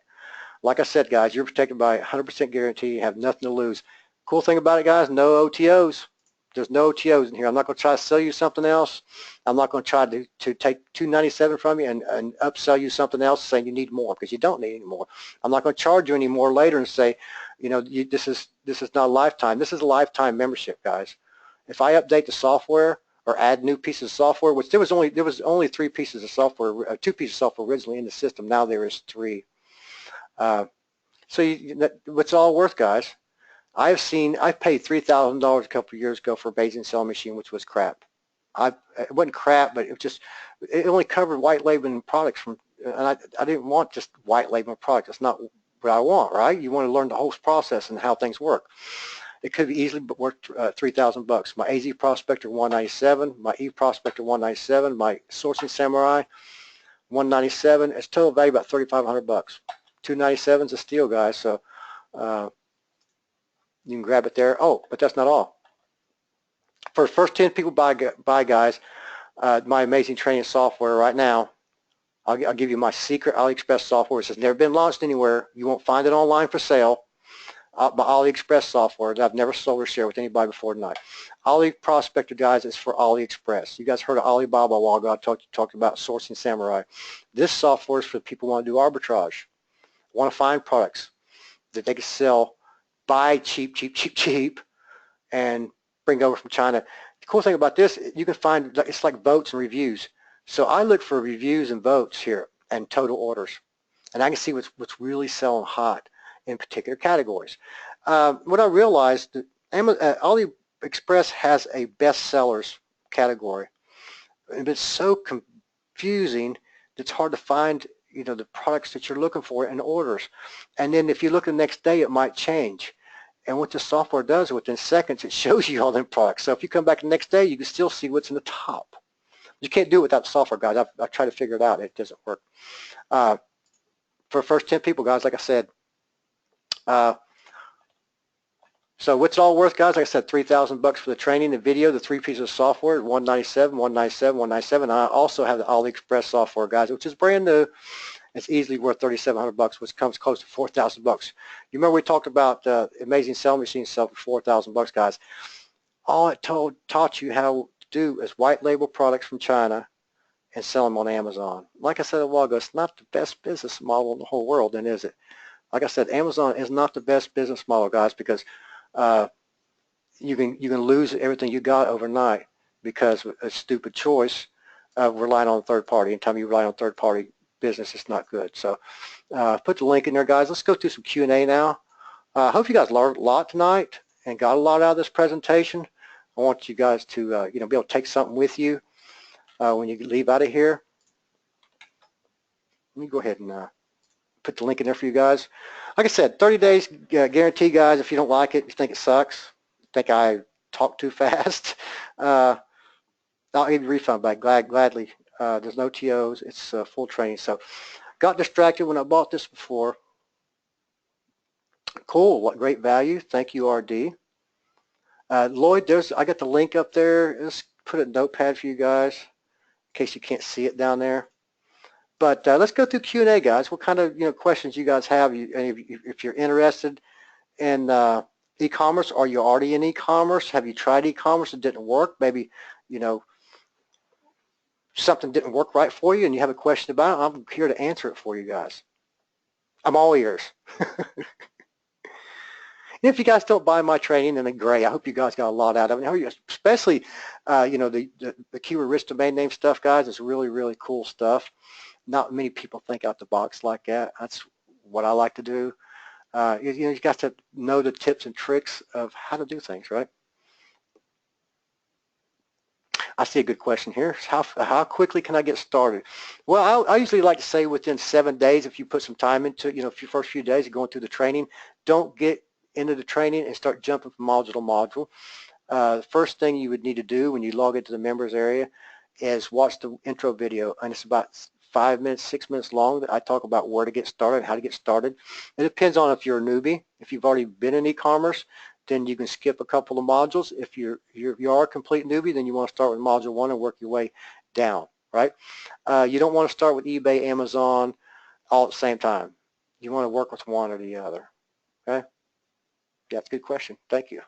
Like I said, guys, you're protected by 100% guarantee. You have nothing to lose. Cool thing about it, guys, no OTOs. There's no OTOs in here. I'm not going to try to sell you something else. I'm not going to try to take $297 from you and upsell you something else saying you need more, because you don't need any more. I'm not going to charge you any more later and say, this is not a lifetime. This is a lifetime membership, guys. If I update the software or add new pieces of software, which there was only 3 pieces of software, 2 pieces of software originally in the system. Now there is 3. So what's all worth, guys? I paid $3,000 a couple of years ago for a basing sewing machine, which was crap. It wasn't crap, but it only covered white labeling products and I didn't want just white labeling products. That's not what I want, right? You want to learn the whole process and how things work. It could be easily worth $3,000. My AZ Prospector $197, my eProspector $197, my Sourcing Samurai $197. It's total value about $3,500. $297 is a steal, guys. So you can grab it there. Oh, but that's not all. For the first 10 people buy guys, my amazing training software right now, I'll give you my secret AliExpress software. It has never been launched anywhere. You won't find it online for sale. My AliExpress software that I've never sold or shared with anybody before tonight. eProspector, guys, is for AliExpress. You guys heard of Alibaba a while ago. I talked about Sourcing Samurai. This software is for people who want to do arbitrage. want to find products that they can sell, buy cheap, and bring over from China. The cool thing about this, you can find, it's like votes and reviews. So I look for reviews and votes here and total orders, and I can see what's really selling hot in particular categories. What I realized, AliExpress has a best sellers category, and it's so confusing that it's hard to find, you know, the products that you're looking for in orders. And then if you look the next day, it might change. And what the software does, within seconds, it shows you all them products. So if you come back the next day, you can still see what's in the top. You can't do it without the software, guys. I've tried to figure it out. It doesn't work. For the first 10 people, guys, like I said. So what's it all worth, guys? Like I said, $3,000 for the training, the video, the 3 pieces of software, $197, $197, $197. I also have the AliExpress software, guys, which is brand new. It's easily worth $3,700, which comes close to $4,000. You remember we talked about Amazing Sewing Machine sell for $4,000, guys. All it taught you how to do is white label products from China and sell them on Amazon. Like I said a while ago, it's not the best business model in the whole world, then is it? Like I said, Amazon is not the best business model, guys, because you can lose everything you got overnight because of a stupid choice of relying on a third party. Anytime you rely on third party business, it's not good. So put the link in there, guys. Let's go through some Q&A now. I hope you guys learned a lot tonight and got a lot out of this presentation. I want you guys to be able to take something with you when you leave out of here. Let me go ahead and put the link in there for you guys. Like I said, 30 days guarantee, guys. If you don't like it, you think it sucks, think I talk too fast, I'll give you a refund back gladly. There's no TOs. It's full training. So got distracted when I bought this before. Cool. What great value. Thank you, RD. Lloyd, I got the link up there. Let's put a notepad for you guys in case you can't see it down there. But let's go through Q&A, guys. What kind of questions you guys have? If you're interested in e-commerce, are you already in e-commerce? Have you tried e-commerce? It didn't work. Maybe something didn't work right for you and you have a question about it. I'm here to answer it for you guys. I'm all ears. If you guys don't buy my training, then great. I hope you guys got a lot out of it. Especially, the keyword rich domain name stuff, guys. It's really, really cool stuff. Not many people think out the box like that. That's what I like to do. You got to know the tips and tricks of how to do things, right? I see a good question here. How quickly can I get started? Well, I usually like to say within 7 days if you put some time into it. If your first few days of going through the training, don't get into the training and start jumping from module to module. The first thing you would need to do when you log into the members area is watch the intro video, and it's about 5 minutes, 6 minutes long that I talk about where to get started, how to get started. It depends on if you're a newbie. If you've already been in e-commerce, then you can skip a couple of modules. If you are a complete newbie, then you want to start with module 1 and work your way down, right? You don't want to start with eBay, Amazon all at the same time. You want to work with one or the other, okay? Yeah, that's a good question. Thank you.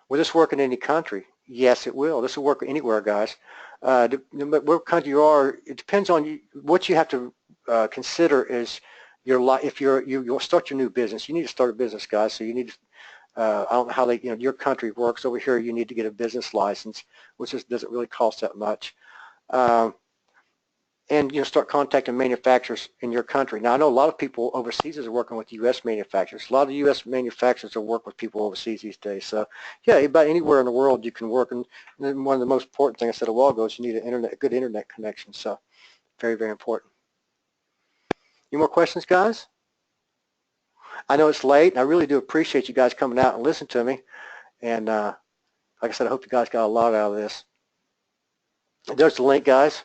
Will this work in any country? Yes, it will. This will work anywhere, guys. What country you are, it depends on you. What you have to consider is your life. If you'll start your new business, you need to start a business, guys. So you need to, I don't know how your country works. Over here, you need to get a business license, which doesn't really cost that much. And start contacting manufacturers in your country. Now, I know a lot of people overseas are working with U.S. manufacturers. A lot of U.S. manufacturers are working with people overseas these days. So, yeah, about anywhere in the world you can work. And one of the most important things I said a while ago is you need a good internet connection. So, very, very important. Any more questions, guys? I know it's late, and I really do appreciate you guys coming out and listening to me. And like I said, I hope you guys got a lot out of this. There's the link, guys.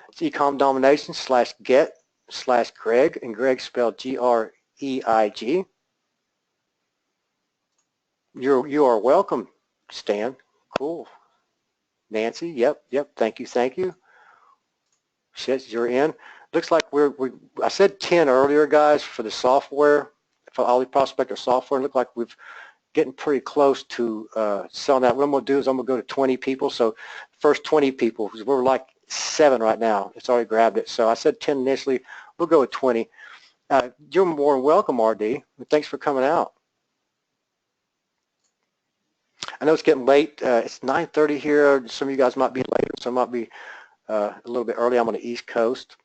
It's eCom Domination /get/Greg, and Greg spelled G-R-E-I-G. You are welcome, Stan. Cool. Nancy, yep. Thank you. Says you're in. Looks like I said 10 earlier, guys, for the software, for Ali Prospector software. It looked like we've getting pretty close to selling that. What I'm going to do is I'm going to go to 20 people. So first 20 people, because we're like 7 right now. It's already grabbed it. So I said 10 initially. We'll go with 20. You're more than welcome, RD. Thanks for coming out. I know it's getting late. It's 9:30 here. Some of you guys might be later. Some might be a little bit early. I'm on the East Coast.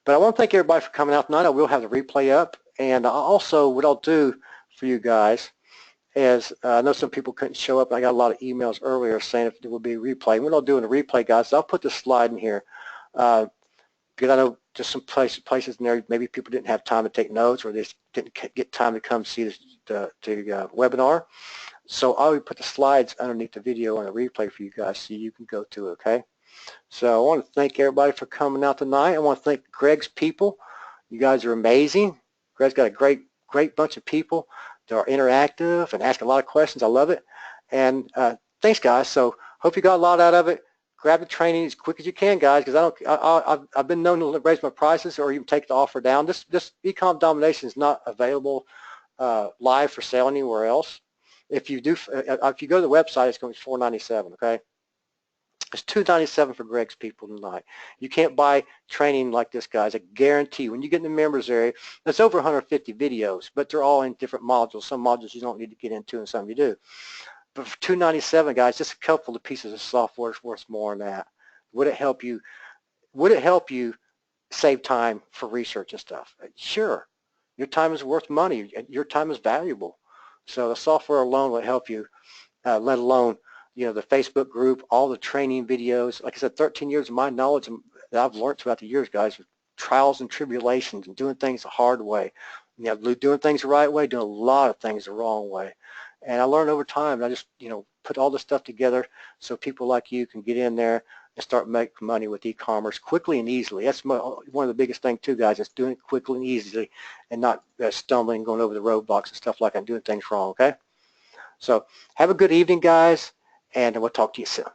But I want to thank everybody for coming out tonight. I will have the replay up. And also what I'll do for you guys is, I know some people couldn't show up. I got a lot of emails earlier saying if there will be a replay. What I'll do in the replay, guys, is I'll put this slide in here. Because I know just some places in there, maybe people didn't have time to take notes or they just didn't get time to come see the webinar. So I will put the slides underneath the video on a replay for you guys so you can go to it, okay? So I want to thank everybody for coming out tonight. I want to thank Greg's people. You guys are amazing. Greg's got a great bunch of people that are interactive and ask a lot of questions. I love it. And thanks, guys. So hope you got a lot out of it. Grab the training as quick as you can, guys, because I've been known to raise my prices or even take the offer down. This eCom Domination is not available live for sale anywhere else. If you go to the website, it's going to be $497. Okay, it's $297 for Greg's people tonight. You can't buy training like this, guys. I guarantee you, when you get in the members area, there's over 150 videos, but they're all in different modules. Some modules you don't need to get into, and some you do. But for $297, guys, just a couple of pieces of software is worth more than that. Would it help you? Would it help you save time for research and stuff? Sure. Your time is worth money. Your time is valuable. So the software alone will help you, let alone, you know, the Facebook group, all the training videos. Like I said, 13 years of my knowledge that I've learned throughout the years, guys, with trials and tribulations and doing things the hard way. You know, doing things the right way, doing a lot of things the wrong way. And I learned over time, and I just, you know, put all this stuff together so people like you can get in there and start making money with e-commerce quickly and easily. That's one of the biggest things too, guys, is doing it quickly and easily and not stumbling, going over the roadblocks and stuff like that, and doing things wrong, okay? So have a good evening, guys, and we'll talk to you soon.